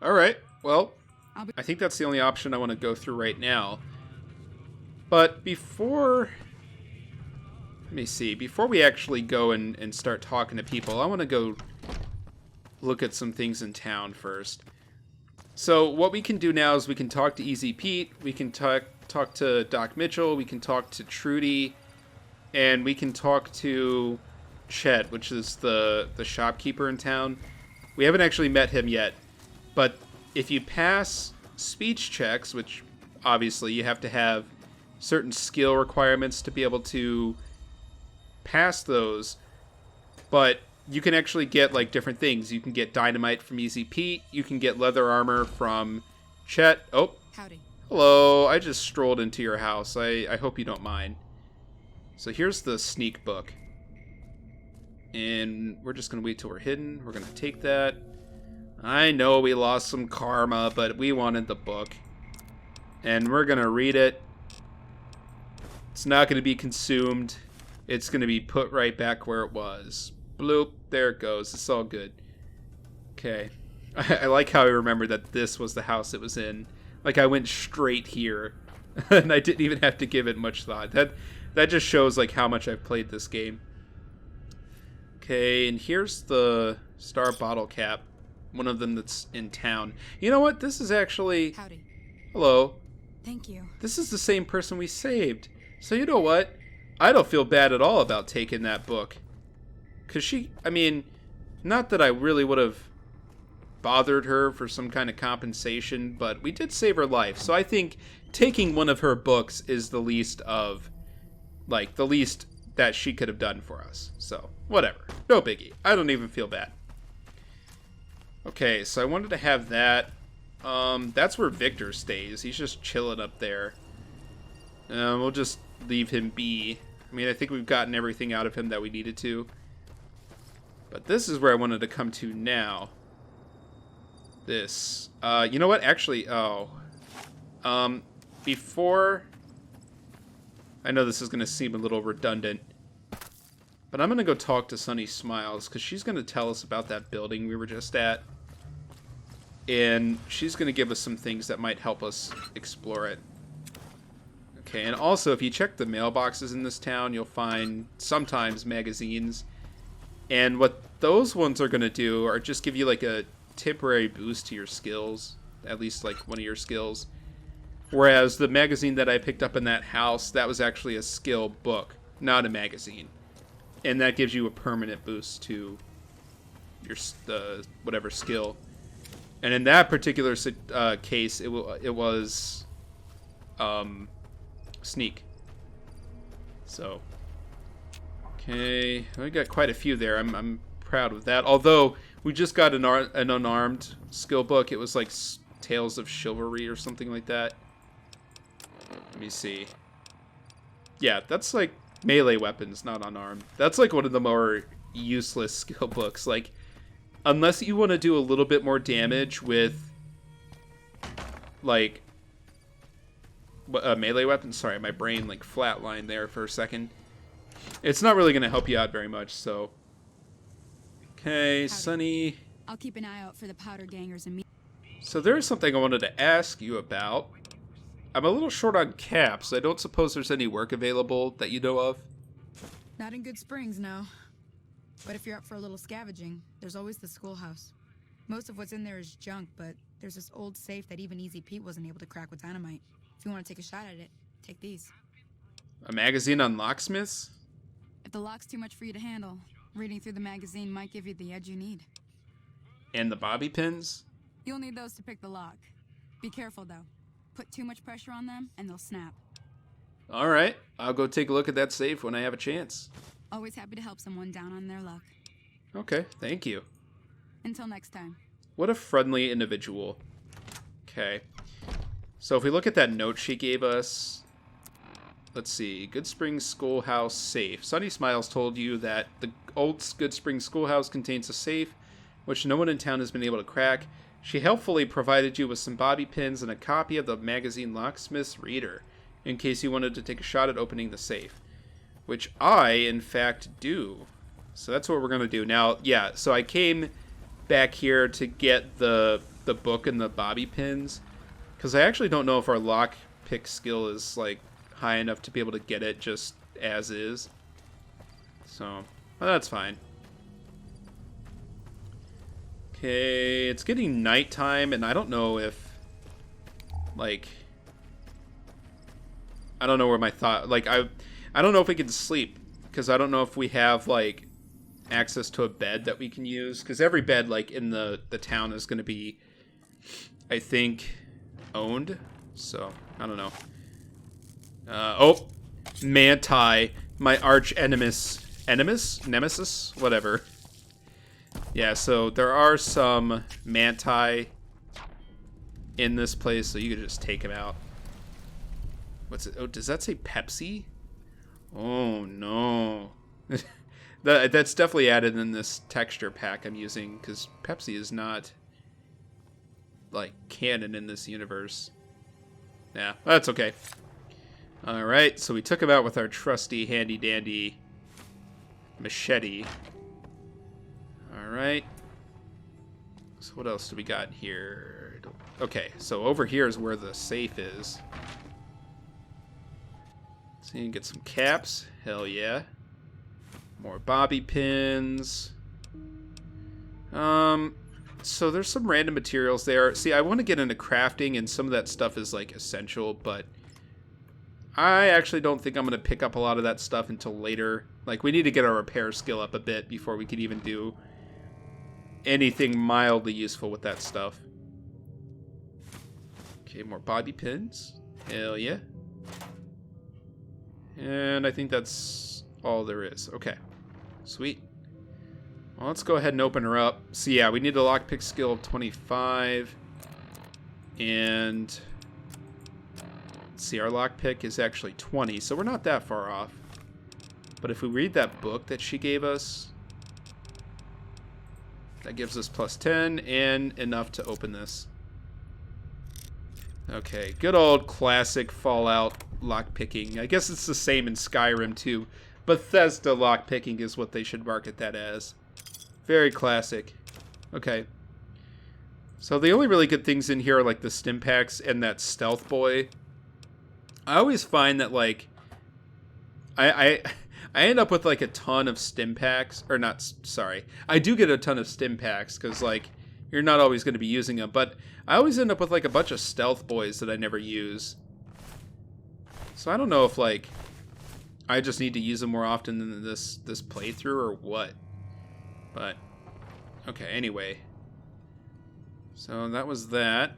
Alright, well, I think that's the only option I want to go through right now. But before... Let me see. Before we actually go and start talking to people, I want to go look at some things in town first. So what we can do now is we can talk to Easy Pete, we can talk to Doc Mitchell, we can talk to Trudy, and we can talk to Chet, which is the shopkeeper in town. We haven't actually met him yet, but if you pass speech checks, which obviously you have to have certain skill requirements to be able to pass those, but you can actually get like different things. You can get dynamite from Easy Pete. You can get leather armor from Chet. Oh, Howdy. Hello. I just strolled into your house. I hope you don't mind. So here's the sneak book. And we're just going to wait till we're hidden. We're going to take that. I know we lost some karma, but we wanted the book. And we're going to read it. It's not going to be consumed. It's going to be put right back where it was. Bloop. There it goes. It's all good. Okay. I like how I remembered that this was the house it was in. Like, I went straight here. And I didn't even have to give it much thought. That just shows, like, how much I've played this game. Okay, and here's the Star Bottlecap. One of them that's in town. You know what? This is actually... Howdy. Hello. Thank you. This is the same person we saved. So you know what? I don't feel bad at all about taking that book. Because I mean, not that I really would have bothered her for some kind of compensation, but we did save her life. So I think taking one of her books is the least that she could have done for us. So, whatever. No biggie. I don't even feel bad. Okay, so I wanted to have that. That's where Victor stays. He's just chilling up there. We'll just leave him be. I mean, I think we've gotten everything out of him that we needed to. But this is where I wanted to come to now. This. You know what? Actually, before... I know this is going to seem a little redundant. But I'm going to go talk to Sunny Smiles, because she's going to tell us about that building we were just at. And she's going to give us some things that might help us explore it. Okay, and also, if you check the mailboxes in this town, you'll find sometimes magazines. And what those ones are going to do are just give you like a temporary boost to your skills. At least like one of your skills. Whereas the magazine that I picked up in that house, that was actually a skill book, not a magazine. And that gives you a permanent boost to your whatever skill. And in that particular case, it was sneak. So, okay, we got quite a few there. I'm proud of that. Although, we just got an unarmed skill book. It was like Tales of Chivalry or something like that. Let me see. Yeah, that's like melee weapons, not unarmed. That's like one of the more useless skill books. Like, unless you want to do a little bit more damage with, like, melee weapons. Sorry, my brain, like, flatlined there for a second. It's not really going to help you out very much, so. Okay, Sunny. I'll keep an eye out for the powder gangers and me. So there's something I wanted to ask you about. I'm a little short on caps. I don't suppose there's any work available that you know of? Not in Goodsprings, no. But if you're up for a little scavenging, there's always the Schoolhouse. Most of what's in there is junk, but there's this old safe that even Easy Pete wasn't able to crack with dynamite. If you want to take a shot at it, take these. A magazine on locksmiths? If the lock's too much for you to handle, reading through the magazine might give you the edge you need. And the bobby pins? You'll need those to pick the lock. Be careful, though. Put too much pressure on them, and they'll snap. Alright, I'll go take a look at that safe when I have a chance. Always happy to help someone down on their luck. Okay, thank you. Until next time. What a friendly individual. Okay. So if we look at that note she gave us, let's see. Goodsprings Schoolhouse safe. Sunny Smiles told you that the old Goodsprings Schoolhouse contains a safe, which no one in town has been able to crack. She helpfully provided you with some bobby pins and a copy of the magazine Locksmith's Reader, in case you wanted to take a shot at opening the safe. Which I, in fact, do. So that's what we're going to do. Now, yeah, so I came back here to get the book and the bobby pins, because I actually don't know if our lockpick skill is, like, high enough to be able to get it just as is. So, well, that's fine. Okay, it's getting nighttime, and I don't know if, like, I don't know where my thought, like, I don't know if we can sleep, because I don't know if we have, like, access to a bed that we can use, because every bed, like, in the town is going to be, I think, owned, so, I don't know. Oh, Manti, my arch nemesis, whatever. Yeah, so there are some Manti in this place, so you could just take them out. What's it? Oh, does that say Pepsi? Oh, no. That's definitely added in this texture pack I'm using, because Pepsi is not, like, canon in this universe. Yeah, that's okay. Alright, so we took him out with our trusty handy-dandy machete. Alright. So what else do we got here? Okay, so over here is where the safe is. So you can get some caps. Hell yeah. More bobby pins. So there's some random materials there. See, I want to get into crafting, and some of that stuff is, like, essential, but I actually don't think I'm going to pick up a lot of that stuff until later. Like, we need to get our repair skill up a bit before we could even do anything mildly useful with that stuff. Okay, more bobby pins. Hell yeah. And I think that's all there is. Okay. Sweet. Well, let's go ahead and open her up. So yeah, we need a lockpick skill of 25. And let's see, our lockpick is actually 20, so we're not that far off. But if we read that book that she gave us, that gives us plus 10 and enough to open this. Okay, good old classic Fallout lockpicking. I guess it's the same in Skyrim too. Bethesda lockpicking is what they should market that as. Very classic. Okay. So the only really good things in here are like the stim packs and that stealth boy. I always find that, like, I end up with like a ton of stim packs, or not, sorry. I do get a ton of stim packs because, like, you're not always going to be using them, but I always end up with like a bunch of stealth boys that I never use. So I don't know if, like, I just need to use them more often than this playthrough or what. But okay, anyway. So that was that.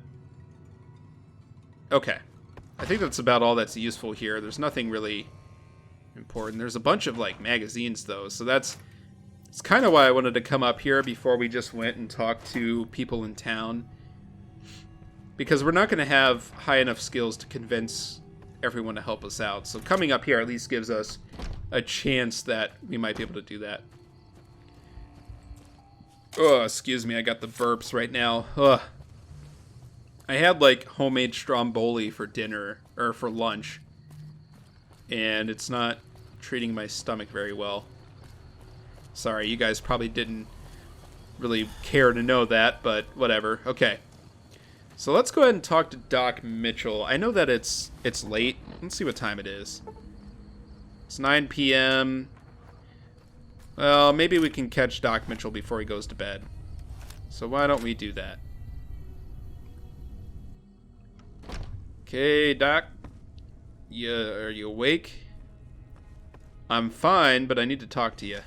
Okay. I think that's about all that's useful here. There's nothing really important. There's a bunch of, like, magazines, though, so that's It's kind of why I wanted to come up here before we just went and talked to people in town. Because we're not going to have high enough skills to convince everyone to help us out. So coming up here at least gives us a chance that we might be able to do that. Oh, excuse me, I got the burps right now. Ugh. I had like homemade stromboli for dinner, or for lunch. And it's not treating my stomach very well. Sorry, you guys probably didn't really care to know that, but whatever. Okay. So let's go ahead and talk to Doc Mitchell. I know that it's late. Let's see what time it is. It's 9 p.m. Well, maybe we can catch Doc Mitchell before he goes to bed. So why don't we do that? Okay, Doc. Are you awake? I'm fine, but I need to talk to you.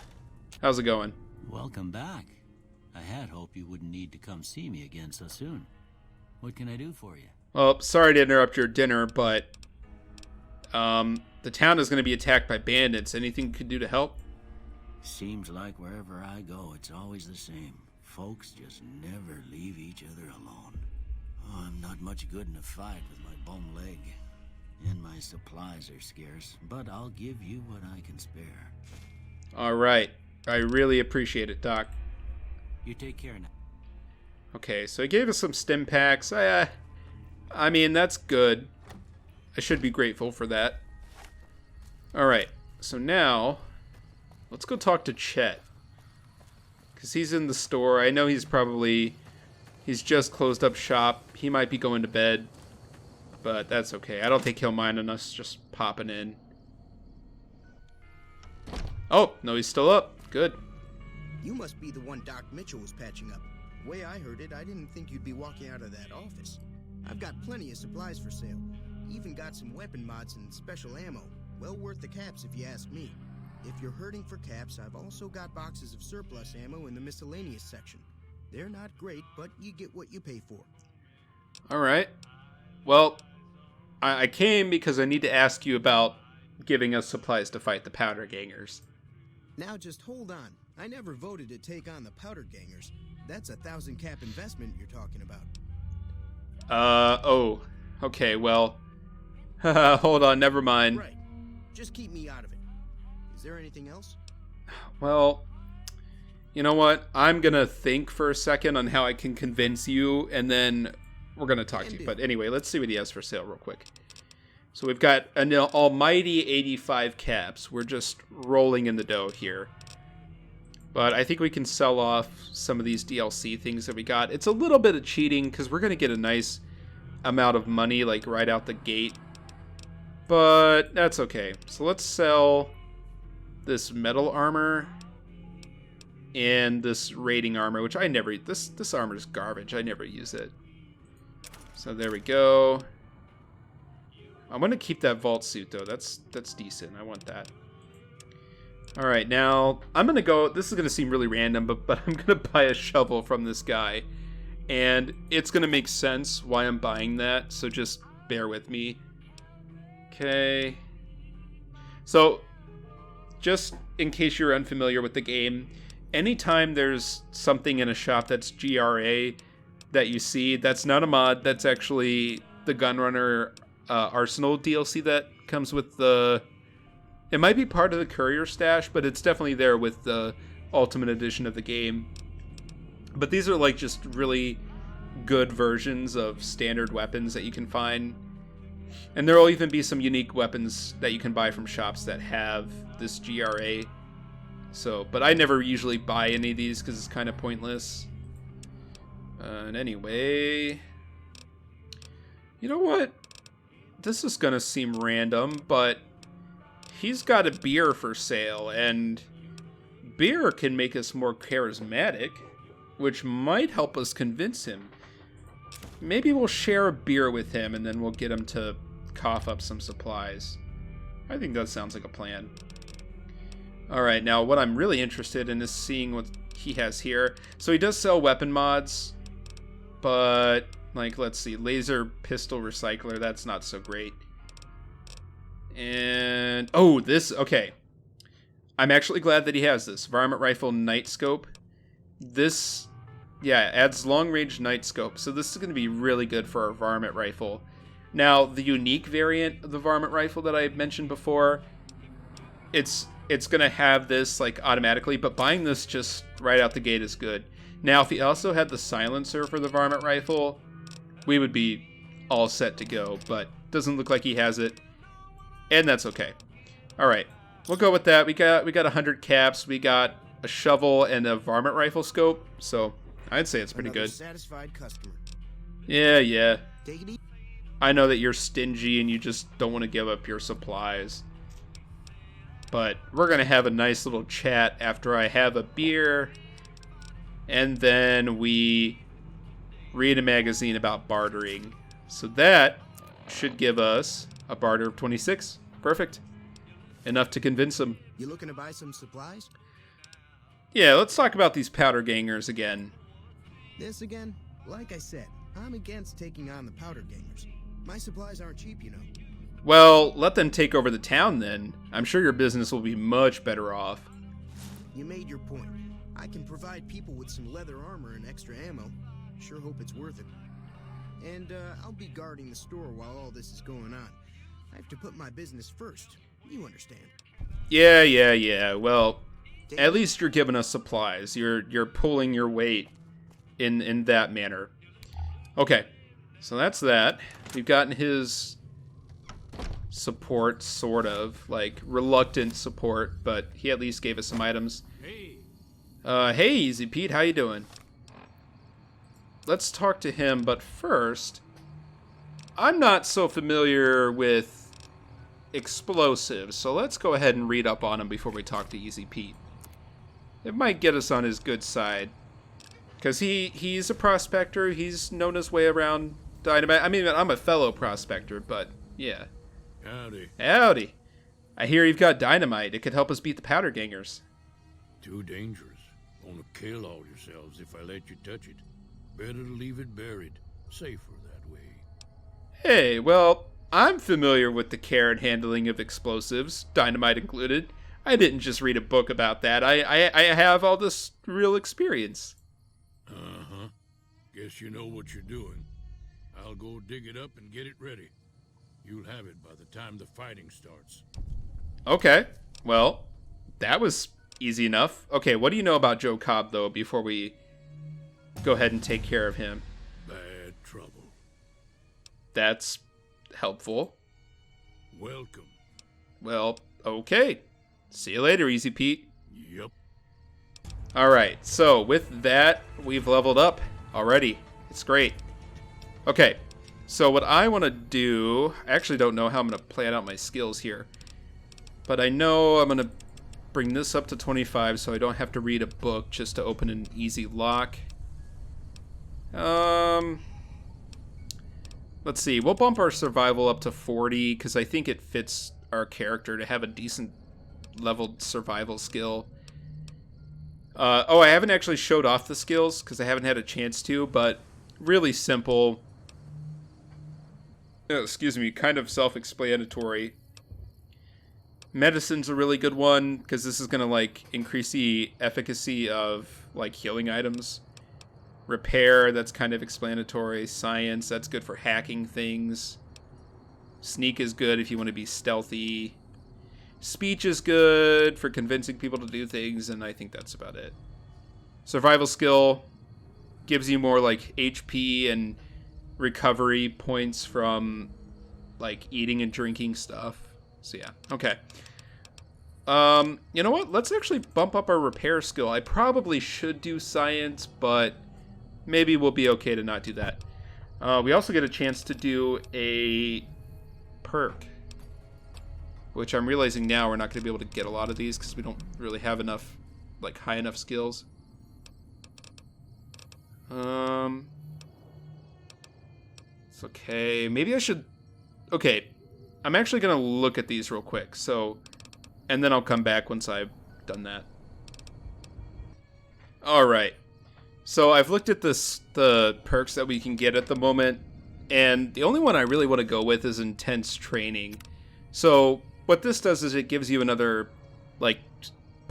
How's it going? Welcome back. I had hoped you wouldn't need to come see me again so soon. What can I do for you? Well, sorry to interrupt your dinner, but the town is going to be attacked by bandits. Anything you could do to help? Seems like wherever I go, it's always the same. Folks just never leave each other alone. Oh, I'm not much good in a fight with my bum leg. And my supplies are scarce, but I'll give you what I can spare. All right. I really appreciate it, Doc. You take care now. Okay, so he gave us some stim packs. I mean, that's good. I should be grateful for that. All right, so now let's go talk to Chet. Because he's in the store. I know he's just closed up shop. He might be going to bed. But that's okay. I don't think he'll mind on us just popping in. Oh, no, he's still up. Good. You must be the one Doc Mitchell was patching up. The way I heard it, I didn't think you'd be walking out of that office. I've got plenty of supplies for sale. Even got some weapon mods and special ammo. Well worth the caps if you ask me. If you're hurting for caps, I've also got boxes of surplus ammo in the miscellaneous section. They're not great, but you get what you pay for. All right. Well, I came because I need to ask you about giving us supplies to fight the Powder Gangers. Now just hold on. I never voted to take on the Powder Gangers. That's 1,000 cap investment you're talking about. Oh. Okay, well. Hold on, never mind. Right. Just keep me out of it. Is there anything else? Well, you know what? I'm gonna think for a second on how I can convince you, and then we're gonna talk to you. But anyway, let's see what he has for sale real quick. So we've got an almighty 85 caps. We're just rolling in the dough here. But I think we can sell off some of these DLC things that we got. It's a little bit of cheating because we're going to get a nice amount of money like right out the gate. But that's okay. So let's sell this metal armor and this raiding armor, which I never... This armor is garbage. I never use it. So there we go. I'm going to keep that vault suit, though. That's decent. I want that. All right, now I'm going to go... This is going to seem really random, but I'm going to buy a shovel from this guy. And it's going to make sense why I'm buying that, so just bear with me. Okay. So, just in case you're unfamiliar with the game, anytime there's something in a shop that's GRA that you see, that's not a mod. That's actually the Gunrunner Arsenal DLC that comes with the... It might be part of the Courier stash, but it's definitely there with the Ultimate Edition of the game. But these are like just really good versions of standard weapons that you can find. And there will even be some unique weapons that you can buy from shops that have this GRA. So, but I never usually buy any of these because it's kind of pointless. And anyway... You know what? This is going to seem random, but he's got a beer for sale, and beer can make us more charismatic, which might help us convince him. Maybe we'll share a beer with him, and then we'll get him to cough up some supplies. I think that sounds like a plan. Alright, now what I'm really interested in is seeing what he has here. So he does sell weapon mods, but... Like, let's see, laser pistol recycler, that's not so great. And, oh, this, okay. I'm actually glad that he has this. Varmint Rifle Night Scope. This, yeah, adds long-range night scope. So this is going to be really good for our Varmint Rifle. Now, the unique variant of the Varmint Rifle that I mentioned before, it's going to have this like automatically, but buying this just right out the gate is good. Now, if he also had the silencer for the Varmint Rifle, we would be all set to go, but doesn't look like he has it, and that's okay. All right, we'll go with that. We got 100 caps, we got a shovel and a Varmint Rifle scope, so I'd say it's pretty good. Satisfied customer. Yeah. Take it easy. I know that you're stingy and you just don't want to give up your supplies. But we're going to have a nice little chat after I have a beer. And then we read a magazine about bartering. So that should give us a barter of 26. Perfect. Enough to convince him. You looking to buy some supplies? Yeah, let's talk about these powder gangers again. This again? Like I said, I'm against taking on the powder gangers. My supplies aren't cheap, you know. Well, let them take over the town then. I'm sure your business will be much better off. You made your point. I can provide people with some leather armor and extra ammo. Sure hope it's worth it. And I'll be guarding the store while all this is going on. I have to put my business first. You understand. Yeah. Well, at least you're giving us supplies. You're pulling your weight in that manner. Okay. So that's that. We've gotten his support, sort of. Like, reluctant support, but he at least gave us some items. Hey, Easy Pete, how you doing? Let's talk to him, but first, I'm not so familiar with explosives, so let's go ahead and read up on him before we talk to Easy Pete. It might get us on his good side. Because he's a prospector, he's known his way around dynamite. I mean, I'm a fellow prospector, but yeah. Howdy. I hear you've got dynamite. It could help us beat the powder gangers. Too dangerous. Gonna kill all yourselves if I let you touch it. Better to leave it buried. Safer that way. Hey, well, I'm familiar with the care and handling of explosives, dynamite included. I didn't just read a book about that. I have all this real experience. Uh-huh. Guess you know what you're doing. I'll go dig it up and get it ready. You'll have it by the time the fighting starts. Okay. Well, that was easy enough. Okay, what do you know about Joe Cobb, though, before we go ahead and take care of him? Bad trouble. That's helpful. Welcome. Well, okay. See you later, Easy Pete. Yep. Alright, so with that, we've leveled up already. It's great. Okay, so what I want to do... I actually don't know how I'm going to plan out my skills here. But I know I'm going to bring this up to 25 so I don't have to read a book just to open an easy lock. Let's see. We'll bump our survival up to 40 because I think it fits our character to have a decent leveled survival skill. I haven't actually showed off the skills because I haven't had a chance to, but really simple. Excuse me, kind of self-explanatory. Medicine's a really good one because this is going to like increase the efficacy of like healing items. Repair, that's kind of explanatory. Science, that's good for hacking things. Sneak is good if you want to be stealthy. Speech is good for convincing people to do things, and I think that's about it. Survival skill gives you more like HP and recovery points from like eating and drinking stuff. So yeah, okay. You know what? Let's actually bump up our repair skill. I probably should do science, but maybe we'll be okay to not do that. We also get a chance to do a perk, which I'm realizing now we're not going to be able to get a lot of these because we don't really have enough, like, high enough skills. It's okay. Maybe I should... Okay, I'm actually going to look at these real quick, so... And then I'll come back once I've done that. Alright. So I've looked at the perks that we can get at the moment, and the only one I really want to go with is Intense Training. So what this does is it gives you another, like,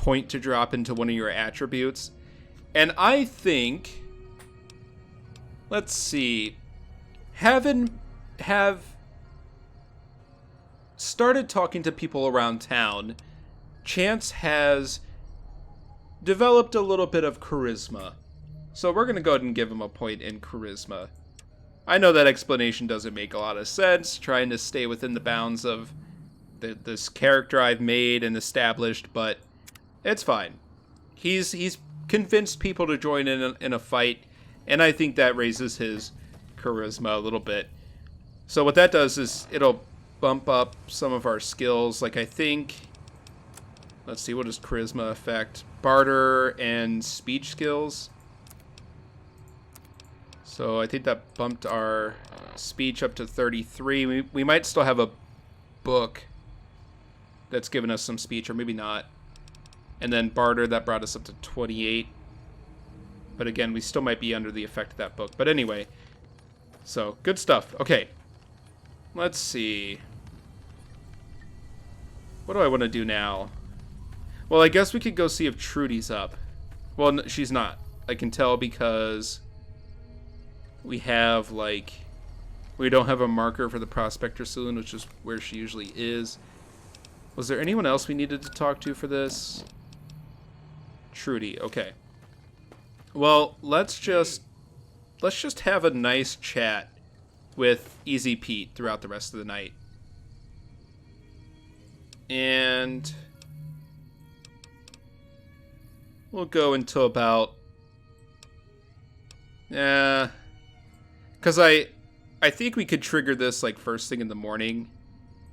point to drop into one of your attributes. And I think, let's see, have started talking to people around town, Chance has developed a little bit of charisma. So we're going to go ahead and give him a point in charisma. I know that explanation doesn't make a lot of sense, trying to stay within the bounds of this character I've made and established, but it's fine. He's convinced people to join in a fight, and I think that raises his charisma a little bit. So what that does is it'll bump up some of our skills. Like, I think, let's see, what does charisma affect? Barter and speech skills. So I think that bumped our speech up to 33. We might still have a book that's given us some speech, or maybe not. And then barter, that brought us up to 28. But again, we still might be under the effect of that book. But anyway, so good stuff. Okay, let's see. What do I want to do now? Well, I guess we could go see if Trudy's up. Well, no, she's not. I can tell because we have, like, we don't have a marker for the Prospector Saloon, which is where she usually is. Was there anyone else we needed to talk to for this? Trudy, okay. Well, let's just have a nice chat with Easy Pete throughout the rest of the night. And we'll go until about, because I think we could trigger this like first thing in the morning.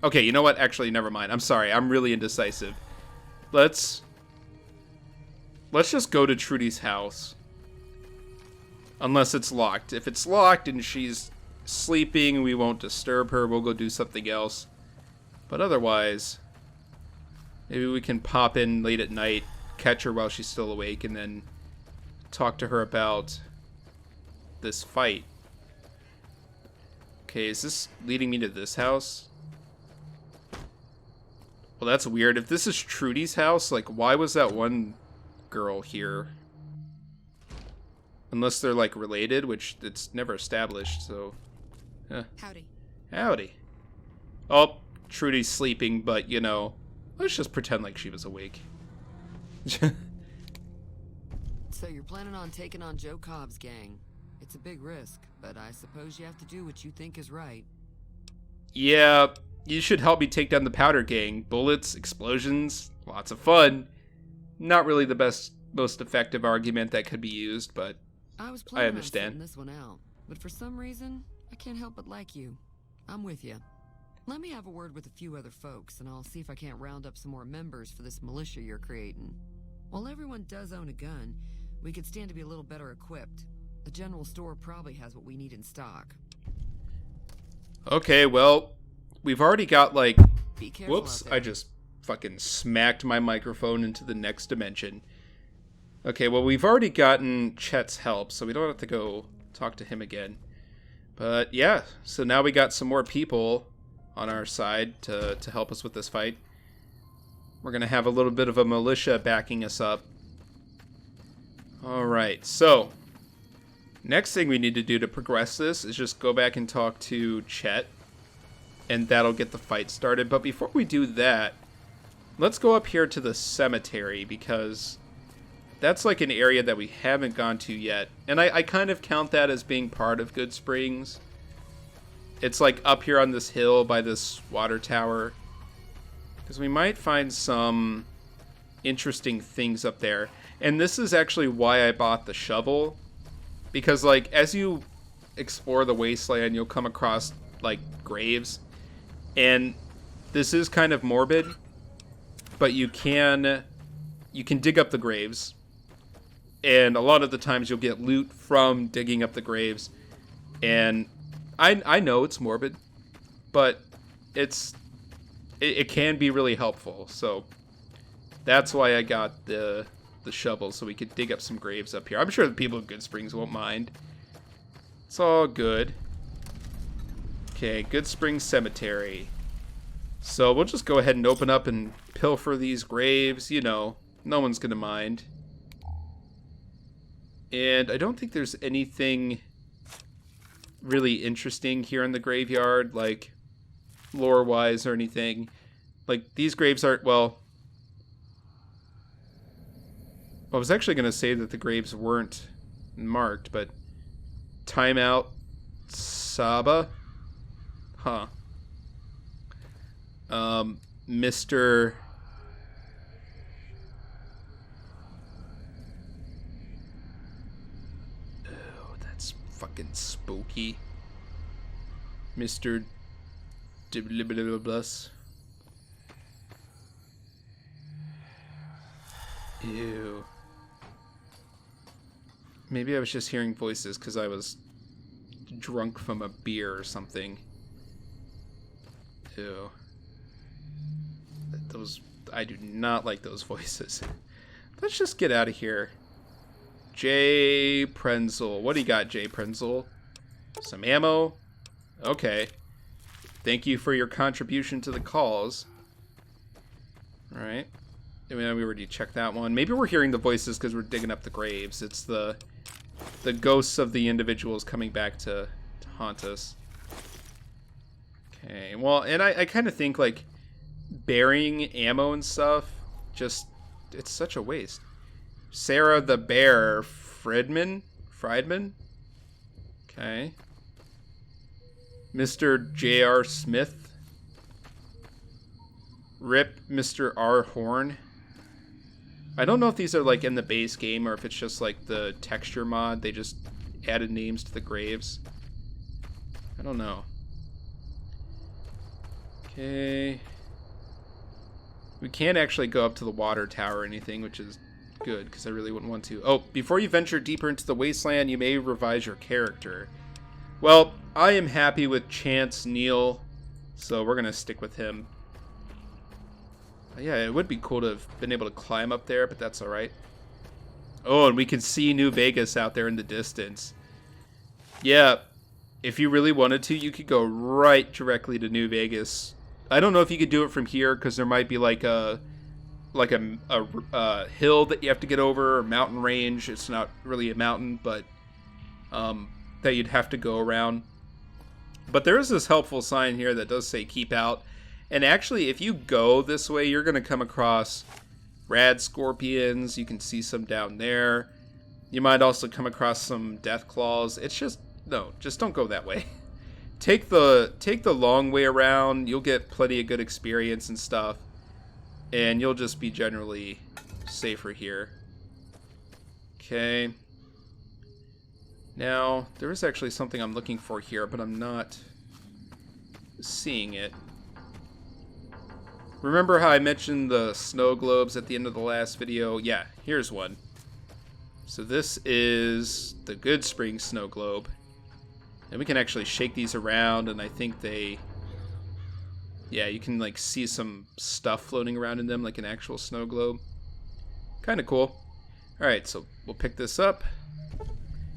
Okay, you know what? Actually, never mind. I'm sorry. I'm really indecisive. Let's just go to Trudy's house. Unless it's locked. If it's locked and she's sleeping, we won't disturb her. We'll go do something else. But otherwise, maybe we can pop in late at night, catch her while she's still awake, and then talk to her about this fight. Okay, is this leading me to this house? Well, that's weird. If this is Trudy's house, like, why was that one girl here? Unless they're, like, related, which it's never established, so... Howdy. Howdy. Oh, Trudy's sleeping, but, you know, let's just pretend like she was awake. So you're planning on taking on Joe Cobb's gang. It's a big risk, but I suppose you have to do what you think is right. Yeah, you should help me take down the Powder Gang. Bullets, explosions, lots of fun. Not really the most effective argument that could be used, but I was I planning understand. on sitting this one out, but for some reason, I can't help but like you. I'm with you. Let me have a word with a few other folks, and I'll see if I can't round up some more members for this militia you're creating. While everyone does own a gun, we could stand to be a little better equipped. The general store probably has what we need in stock. Okay, well, we've already got, like... Be careful. Whoops, I just fucking smacked my microphone into the next dimension. Okay, well, we've already gotten Chet's help, so we don't have to go talk to him again. But, yeah, so now we got some more people on our side to help us with this fight. We're going to have a little bit of a militia backing us up. Alright, so... next thing we need to do to progress this is just go back and talk to Chet. And that'll get the fight started. But before we do that, let's go up here to the cemetery, because that's like an area that we haven't gone to yet. And I kind of count that as being part of Goodsprings. It's like up here on this hill by this water tower. Because we might find some interesting things up there. And this is actually why I bought the shovel. Because, like, as you explore the wasteland, you'll come across, like, graves. And this is kind of morbid, but you can dig up the graves. And a lot of the times you'll get loot from digging up the graves. And I know it's morbid, but it can be really helpful. So that's why I got the shovel, so we could dig up some graves up here. I'm sure the people of Goodsprings won't mind. It's all good. Okay, Goodsprings Cemetery. So we'll just go ahead and open up and pilfer these graves, you know, No one's gonna mind. And I don't think there's anything really interesting here in the graveyard, like lore-wise or anything. Like, these graves aren't, well... I was actually going to say that the graves weren't marked, but... Timeout Saba? Huh. Mr... Oh, that's fucking spooky. Mr... Blus. Ew. Maybe I was just hearing voices because I was drunk from a beer or something. Ew. Those... I do not like those voices. Let's just get out of here. Jay Prenzel. What do you got, Jay Prenzel? Some ammo? Okay. Thank you for your contribution to the cause. Alright. I mean, we already checked that one. Maybe we're hearing the voices because we're digging up the graves. It's the ghosts of the individuals coming back to haunt us. Okay, well, and I kind of think, like, burying ammo and stuff, just, it's such a waste. Sarah the Bear Friedman? Okay. Mr. J.R. Smith. Rip Mr. R. Horn. I don't know if these are like in the base game or if it's just like the texture mod. They just added names to the graves. I don't know. Okay. We can't actually go up to the water tower or anything, which is good because I really wouldn't want to. Oh, before you venture deeper into the wasteland, you may revise your character. Well, I am happy with Chance Neal, so we're going to stick with him. Yeah, it would be cool to have been able to climb up there, but that's alright. Oh, and we can see New Vegas out there in the distance. Yeah, if you really wanted to, you could go right directly to New Vegas. I don't know if you could do it from here, because there might be like a hill that you have to get over, or mountain range. It's not really a mountain, but that you'd have to go around. But there is this helpful sign here that does say keep out. And actually, if you go this way, you're going to come across rad scorpions. You can see some down there. You might also come across some death claws. It's just, no, just don't go that way. Take the long way around. You'll get plenty of good experience and stuff. And you'll just be generally safer here. Okay. Now, there is actually something I'm looking for here, but I'm not seeing it. Remember how I mentioned the snow globes at the end of the last video? Yeah, here's one. So this is the Goodsprings snow globe. And we can actually shake these around, and I think they... Yeah, you can like see some stuff floating around in them like an actual snow globe. Kind of cool. Alright, so we'll pick this up.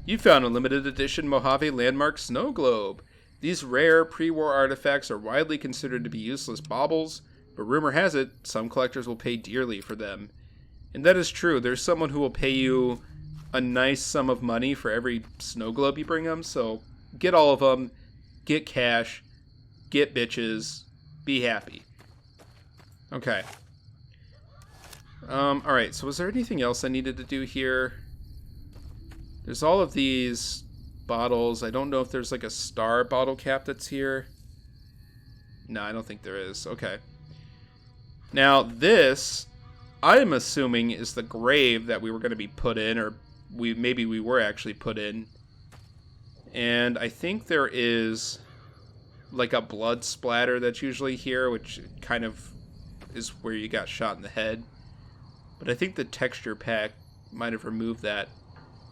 You found a limited edition Mojave Landmark snow globe. These rare pre-war artifacts are widely considered to be useless baubles, but rumor has it, some collectors will pay dearly for them. And that is true. There's someone who will pay you a nice sum of money for every snow globe you bring them, so get all of them, get cash, get bitches, be happy. Okay. Alright, so was there anything else I needed to do here? There's all of these bottles. I don't know if there's like a star bottle cap that's here. No, I don't think there is. Okay. Now, this, I am assuming, is the grave that we were going to be put in, or maybe we were actually put in. And I think there is like a blood splatter that's usually here, which kind of is where you got shot in the head. But I think the texture pack might have removed that.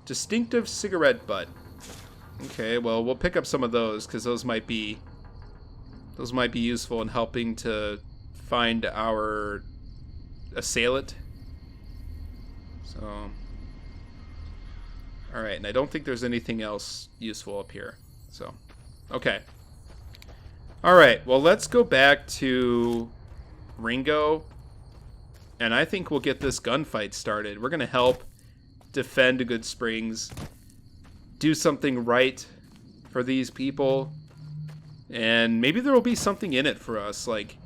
Distinctive cigarette butt. Okay, well, we'll pick up some of those, because those might be useful in helping to find our assailant. So, alright, and I don't think there's anything else useful up here. So, okay. Alright, well, let's go back to Ringo. and I think we'll get this gunfight started. We're going to help defend Goodsprings, do something right for these people, and maybe there will be something in it for us. Like,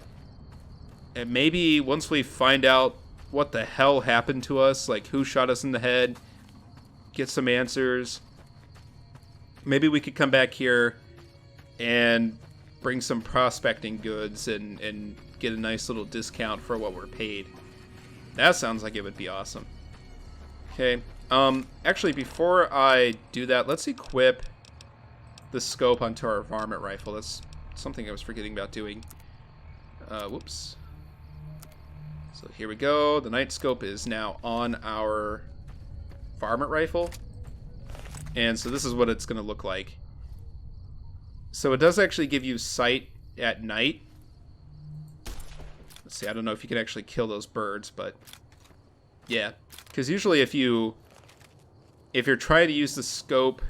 and maybe once we find out what the hell happened to us, like who shot us in the head, get some answers, maybe we could come back here and bring some prospecting goods and get a nice little discount for what we're paid. That sounds like it would be awesome. Okay, actually, before I do that, let's equip the scope onto our varmint rifle. That's something I was forgetting about doing. Whoops. So here we go. The night scope is now on our varmint rifle. And so this is what it's going to look like. So it does actually give you sight at night. Let's see, I don't know if you can actually kill those birds, but yeah. Because usually if you're trying to use the scope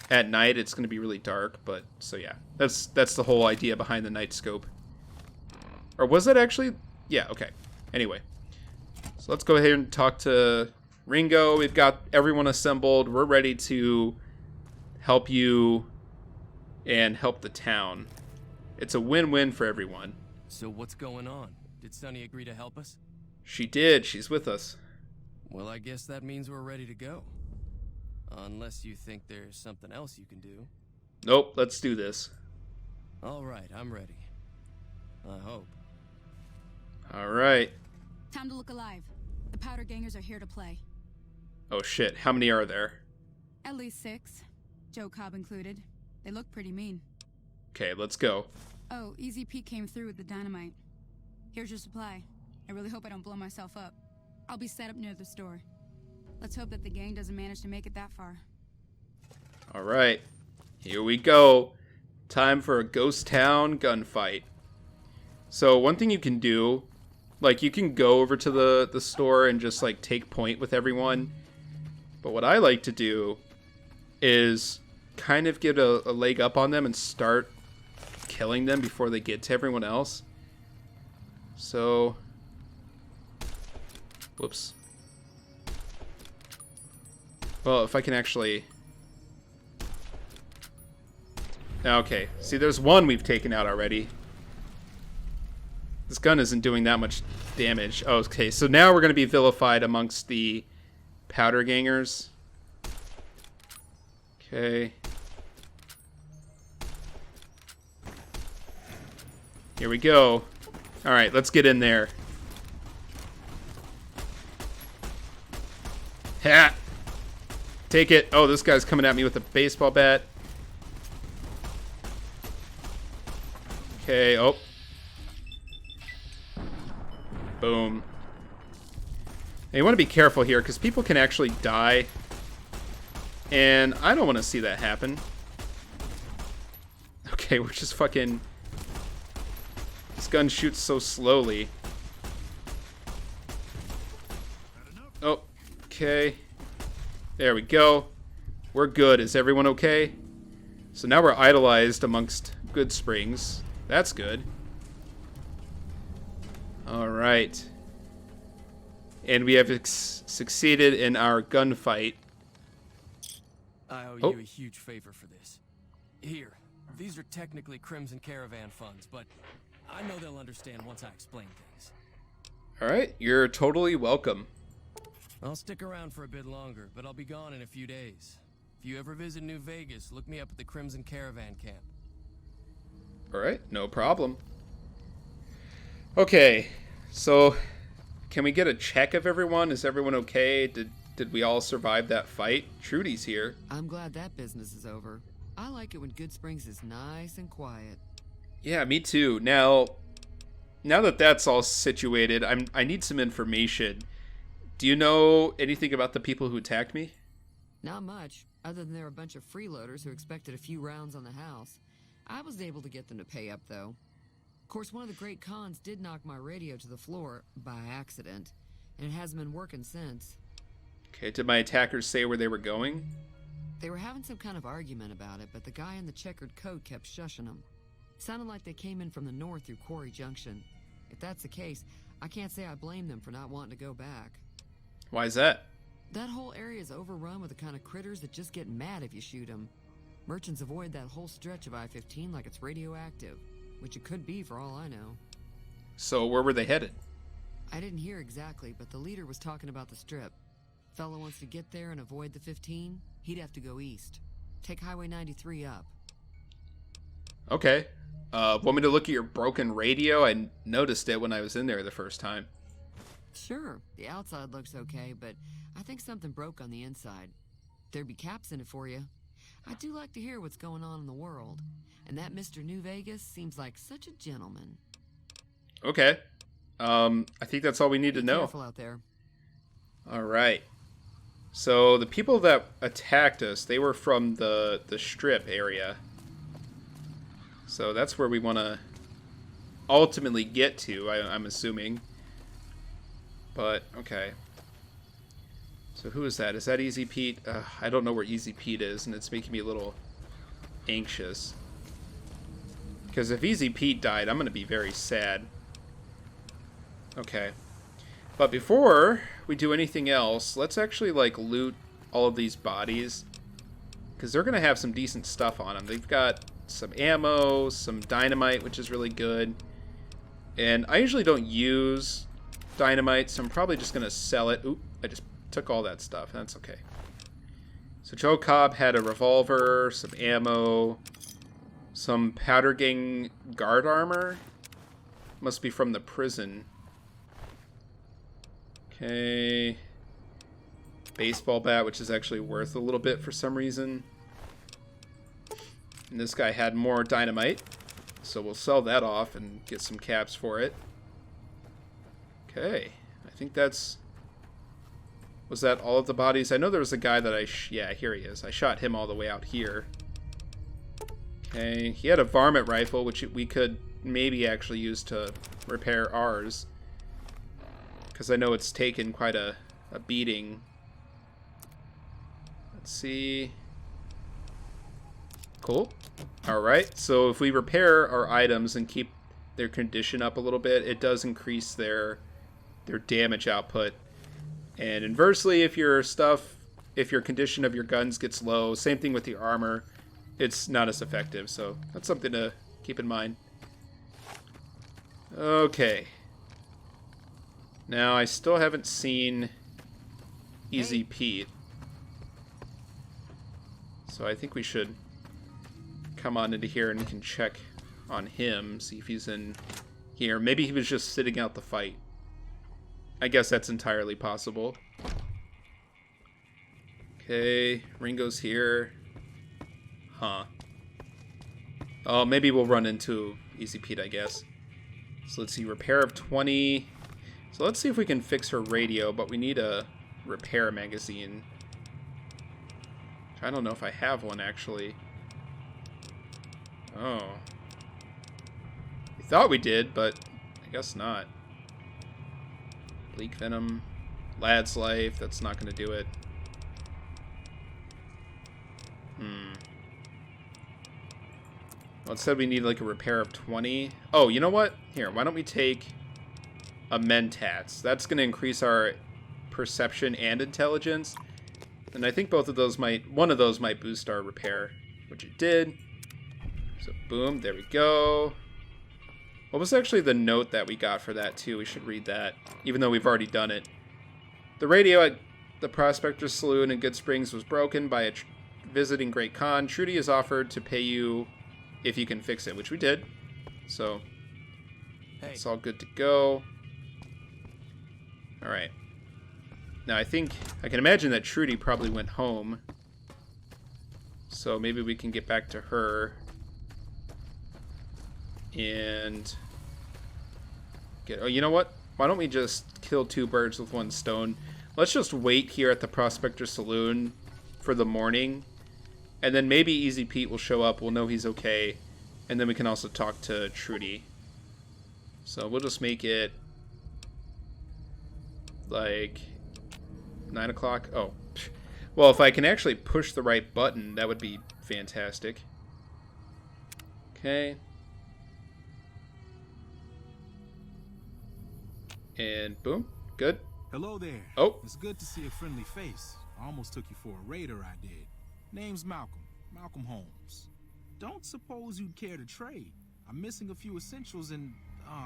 at night, it's going to be really dark. But so yeah, that's the whole idea behind the night scope. Or was it actually? Yeah, okay. Anyway, so let's go ahead and talk to Ringo. We've got everyone assembled. We're ready to help you and help the town. It's a win-win for everyone. So what's going on? Did Sunny agree to help us? She did. She's with us. Well, I guess that means we're ready to go. Unless you think there's something else you can do. Nope, let's do this. All right, I'm ready. I hope. All right. Time to look alive. The powder gangers are here to play. Oh shit, how many are there? At least 6. Joe Cobb included. They look pretty mean. Okay, let's go. Oh, Easy Pete came through with the dynamite. Here's your supply. I really hope I don't blow myself up. I'll be set up near the store. Let's hope that the gang doesn't manage to make it that far. All right, here we go. Time for a ghost town gunfight. So one thing you can do, like you can go over to the store and just like take point with everyone. But what I like to do is kind of get a leg up on them and start killing them before they get to everyone else. So, whoops. Well, if I can actually... Okay, see there's one we've taken out already. This gun isn't doing that much damage. Oh, okay, so now we're going to be vilified amongst the powder gangers. Okay. Here we go. Alright, let's get in there. Ha! Take it. Oh, this guy's coming at me with a baseball bat. Okay, oh. Boom. Now you want to be careful here, because people can actually die. And I don't want to see that happen. Okay, we're just fucking... This gun shoots so slowly. Oh, okay. There we go. We're good. Is everyone okay? So now we're idolized amongst Goodsprings. That's good. Alright. And we have succeeded in our gunfight. I owe you a huge favor for this. Here, these are technically Crimson Caravan funds, but I know they'll understand once I explain things. Alright, you're totally welcome. I'll stick around for a bit longer, but I'll be gone in a few days. If you ever visit New Vegas, look me up at the Crimson Caravan camp. Alright, no problem. Okay, so can we get a check of everyone? Is everyone okay? Did we all survive that fight? Trudy's here. I'm glad that business is over. I like it when Goodsprings is nice and quiet. Yeah, me too. Now that that's all situated, I need some information. Do you know anything about the people who attacked me? Not much, other than they're a bunch of freeloaders who expected a few rounds on the house. I was able to get them to pay up, though. Of course, one of the great cons did knock my radio to the floor by accident, and it hasn't been working since. Okay, did my attackers say where they were going? They were having some kind of argument about it, but the guy in the checkered coat kept shushing them. Sounded like they came in from the north through Quarry Junction. If that's the case, I can't say I blame them for not wanting to go back. Why is that? That whole area is overrun with the kind of critters that just get mad if you shoot them. Merchants avoid that whole stretch of I-15 like it's radioactive, which it could be for all I know. So where were they headed? I didn't hear exactly, but the leader was talking about the strip. Fella wants to get there and avoid the 15, he'd have to go east. Take Highway 93 up. Okay. Want me to look at your broken radio? I noticed it when I was in there the first time. Sure, the outside looks okay, but I think something broke on the inside. There'd be caps in it for you. I do like to hear what's going on in the world, and that Mr. New Vegas seems like such a gentleman. Okay. I think that's all we need to know. Be careful out there. All right. So the people that attacked us, they were from the strip area. So that's where we want to ultimately get to, I'm assuming. But, okay. So who is that? Is that Easy Pete? I don't know where Easy Pete is, and it's making me a little anxious. Because if Easy Pete died, I'm going to be very sad. Okay. But before we do anything else, let's actually, like, loot all of these bodies. Because they're going to have some decent stuff on them. They've got some ammo, some dynamite, which is really good. And I usually don't use dynamite, so I'm probably just going to sell it. Oop, I just took all that stuff. That's okay. So Joe Cobb had a revolver, some ammo, some powder gang guard armor. Must be from the prison. Okay. Baseball bat, which is actually worth a little bit for some reason. And this guy had more dynamite, so we'll sell that off and get some caps for it. Okay, I think that's... Was that all of the bodies? I know there was a guy that yeah, here he is. I shot him all the way out here. Okay, he had a varmint rifle, which we could maybe actually use to repair ours. Because I know it's taken quite a beating. Let's see... Cool. Alright, so if we repair our items and keep their condition up a little bit, it does increase their damage output. And inversely, if your condition of your guns gets low, same thing with your armor, it's not as effective. So that's something to keep in mind. Okay. Now, I still haven't seen Easy Pete. So I think we should come on into here and we can check on him, see if he's in here. Maybe he was just sitting out the fight. I guess that's entirely possible. Okay, Ringo's here. Huh. Oh, maybe we'll run into Easy Pete, I guess. So let's see, repair of 20. So let's see if we can fix her radio, but we need a repair magazine. I don't know if I have one, actually. Oh. We thought we did, but I guess not. Bleak Venom. Lad's Life. That's not going to do it. Well, it said we need like a repair of 20. Oh, you know what? Here, why don't we take a Mentats? That's going to increase our perception and intelligence. And I think both of those one of those might boost our repair, which it did. So boom, there we go. What was actually the note that we got for that too? We should read that, even though we've already done it. The radio at the Prospector's Saloon in Goodsprings was broken by a visiting Great Khan. Trudy has offered to pay you if you can fix it, which we did. So it's all good to go. All right. Now I can imagine that Trudy probably went home. So maybe we can get back to her. And oh, you know what? Why don't we just kill two birds with one stone? Let's just wait here at the Prospector Saloon for the morning, and then maybe Easy Pete will show up. We'll know he's okay, and then we can also talk to Trudy. So we'll just make it like 9 o'clock. Oh, well, if I can actually push the right button, that would be fantastic. Okay. And boom. Good. Hello there. Oh. It's good to see a friendly face. I almost took you for a raider, I did. Name's Malcolm. Malcolm Holmes. Don't suppose you'd care to trade. I'm missing a few essentials and...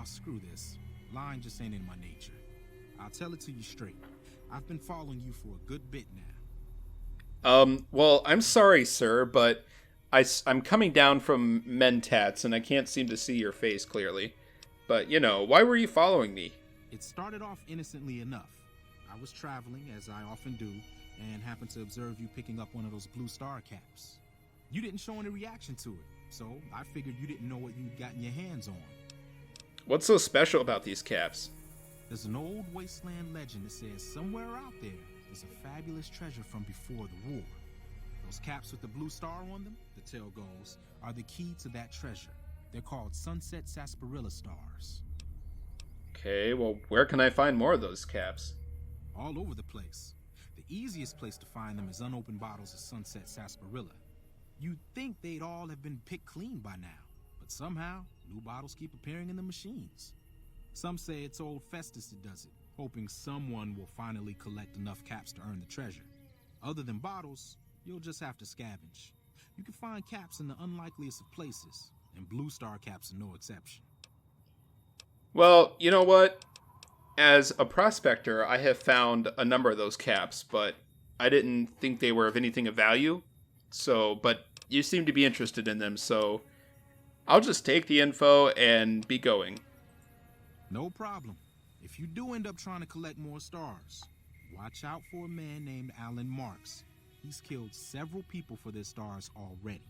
screw this. Lying just ain't in my nature. I'll tell it to you straight. I've been following you for a good bit now. Well, I'm sorry, sir, but I'm coming down from Mentats, and I can't seem to see your face clearly. But, you know, why were you following me? It started off innocently enough. I was traveling, as I often do, and happened to observe you picking up one of those blue star caps. You didn't show any reaction to it, so I figured you didn't know what you'd gotten your hands on. What's so special about these caps? There's an old wasteland legend that says somewhere out there is a fabulous treasure from before the war. Those caps with the blue star on them, the tale goes, are the key to that treasure. They're called sunset sarsaparilla stars. Okay, well, where can I find more of those caps? All over the place. The easiest place to find them is unopened bottles of sunset sarsaparilla. You'd think they'd all have been picked clean by now, but somehow, new bottles keep appearing in the machines. Some say it's old Festus that does it, hoping someone will finally collect enough caps to earn the treasure. Other than bottles, you'll just have to scavenge. You can find caps in the unlikeliest of places, and blue star caps are no exception. Well, you know what? As a prospector, I have found a number of those caps, but I didn't think they were of anything of value. So, but you seem to be interested in them, so I'll just take the info and be going. No problem. If you do end up trying to collect more stars, watch out for a man named Alan Marks. He's killed several people for their stars already.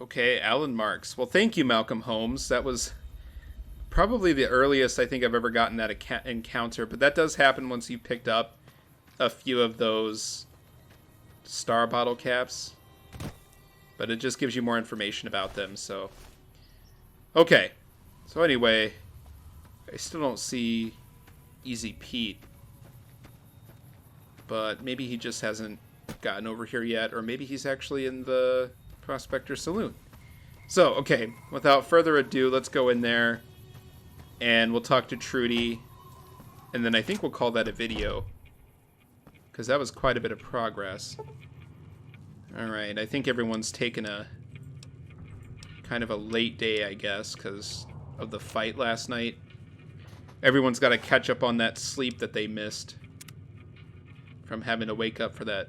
Okay, Alan Marks. Well, thank you, Malcolm Holmes. That was probably the earliest I think I've ever gotten that encounter, but that does happen once you picked up a few of those star bottle caps. But it just gives you more information about them, so... Okay. So anyway, I still don't see Easy Pete. But maybe he just hasn't gotten over here yet, or maybe he's actually in the Prospector Saloon. So, okay, without further ado, let's go in there, and we'll talk to Trudy, and then I think we'll call that a video, because that was quite a bit of progress. Alright, I think everyone's taken a kind of a late day, I guess, because of the fight last night. Everyone's got to catch up on that sleep that they missed from having to wake up for that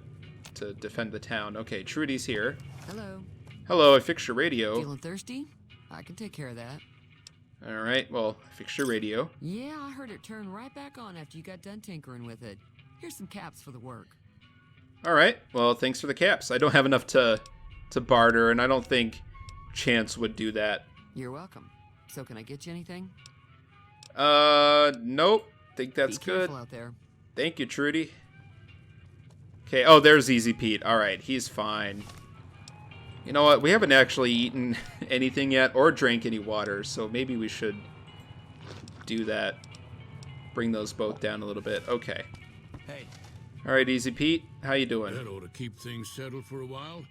to defend the town. Okay, Trudy's here. Hello. Hello, I fixed your radio. Feeling thirsty? I can take care of that. Alright, well, I fixed your radio. Yeah, I heard it turn right back on after you got done tinkering with it. Here's some caps for the work. Alright, well, thanks for the caps. I don't have enough to barter, and I don't think Chance would do that. You're welcome. So can I get you anything? Nope. Think that's Be good. careful out there. Thank you, Trudy. Okay, oh, there's Easy Pete. Alright, he's fine. You know what? We haven't actually eaten anything yet or drank any water, so maybe we should do that. Bring those both down a little bit. Okay. Hey. Alright, Easy Pete. How you doing? That ought to keep things settled for a while.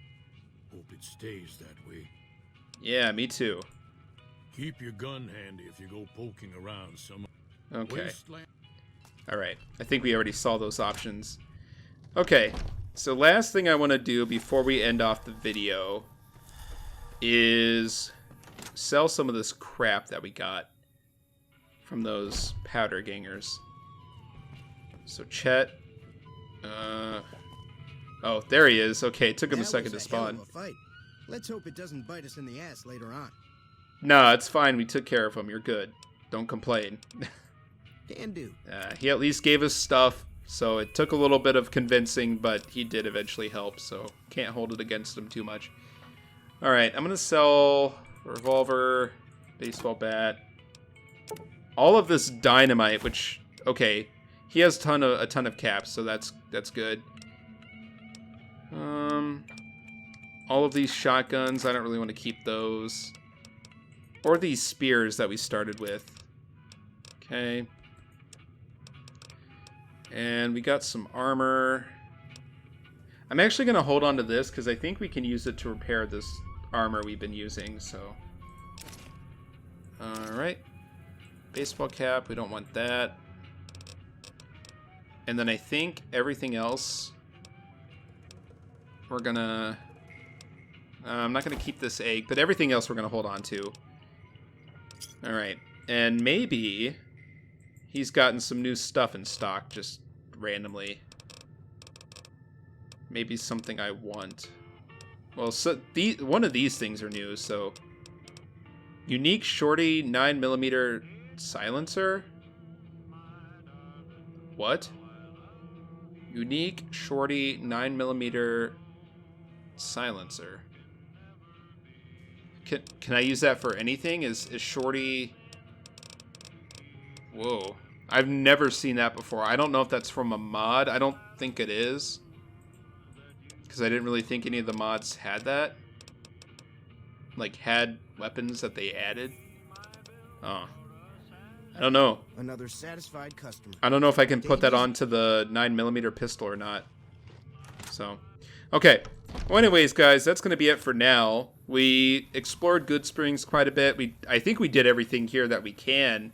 Hope it stays that way. Yeah, me too. Keep your gun handy if you go poking around some Okay. wasteland. Alright, I think we already saw those options. Okay, so last thing I want to do before we end off the video is sell some of this crap that we got from those powder gangers. So Chet, oh, there he is. Okay, it took him a second to spawn. Hell of a fight. Let's hope it doesn't bite us in the ass later on. No, it's fine. We took care of him. You're good. Don't complain. Can do. He at least gave us stuff, so it took a little bit of convincing, but he did eventually help, so can't hold it against him too much. Alright, I'm going to sell a revolver, baseball bat, all of this dynamite, which, okay, he has a ton of caps, so that's good. All of these shotguns, I don't really want to keep those. Or these spears that we started with. Okay. And we got some armor. I'm actually going to hold on to this because I think we can use it to repair this armor we've been using, so. Alright. Baseball cap, we don't want that. And then I think everything else we're gonna... I'm not gonna keep this egg, but everything else we're gonna hold on to. Alright. And maybe he's gotten some new stuff in stock just randomly. Maybe something I want. Well, so one of these things are new, so... Unique Shorty 9mm silencer? What? Unique Shorty 9mm silencer. Can I use that for anything? Is Shorty... Whoa. I've never seen that before. I don't know if that's from a mod. I don't think it is. Because I didn't really think any of the mods had that. Like, had weapons that they added. Oh. I don't know. Another satisfied customer. I don't know if I can put that onto the 9mm pistol or not. So, okay. Well, anyways, guys, that's going to be it for now. We explored Goodsprings quite a bit. I think we did everything here that we can.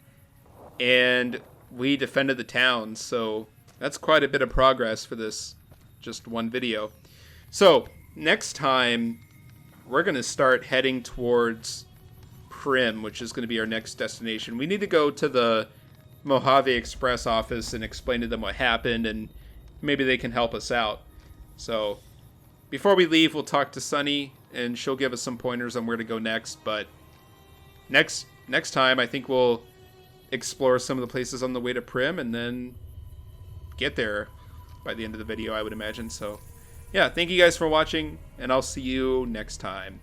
And we defended the town. So, that's quite a bit of progress for this just one video. So, next time, we're going to start heading towards Prim, which is going to be our next destination. We need to go to the Mojave Express office and explain to them what happened, and maybe they can help us out. So, before we leave, we'll talk to Sunny, and she'll give us some pointers on where to go next. But next time, I think we'll explore some of the places on the way to Prim, and then get there by the end of the video, I would imagine. So, yeah, thank you guys for watching, and I'll see you next time.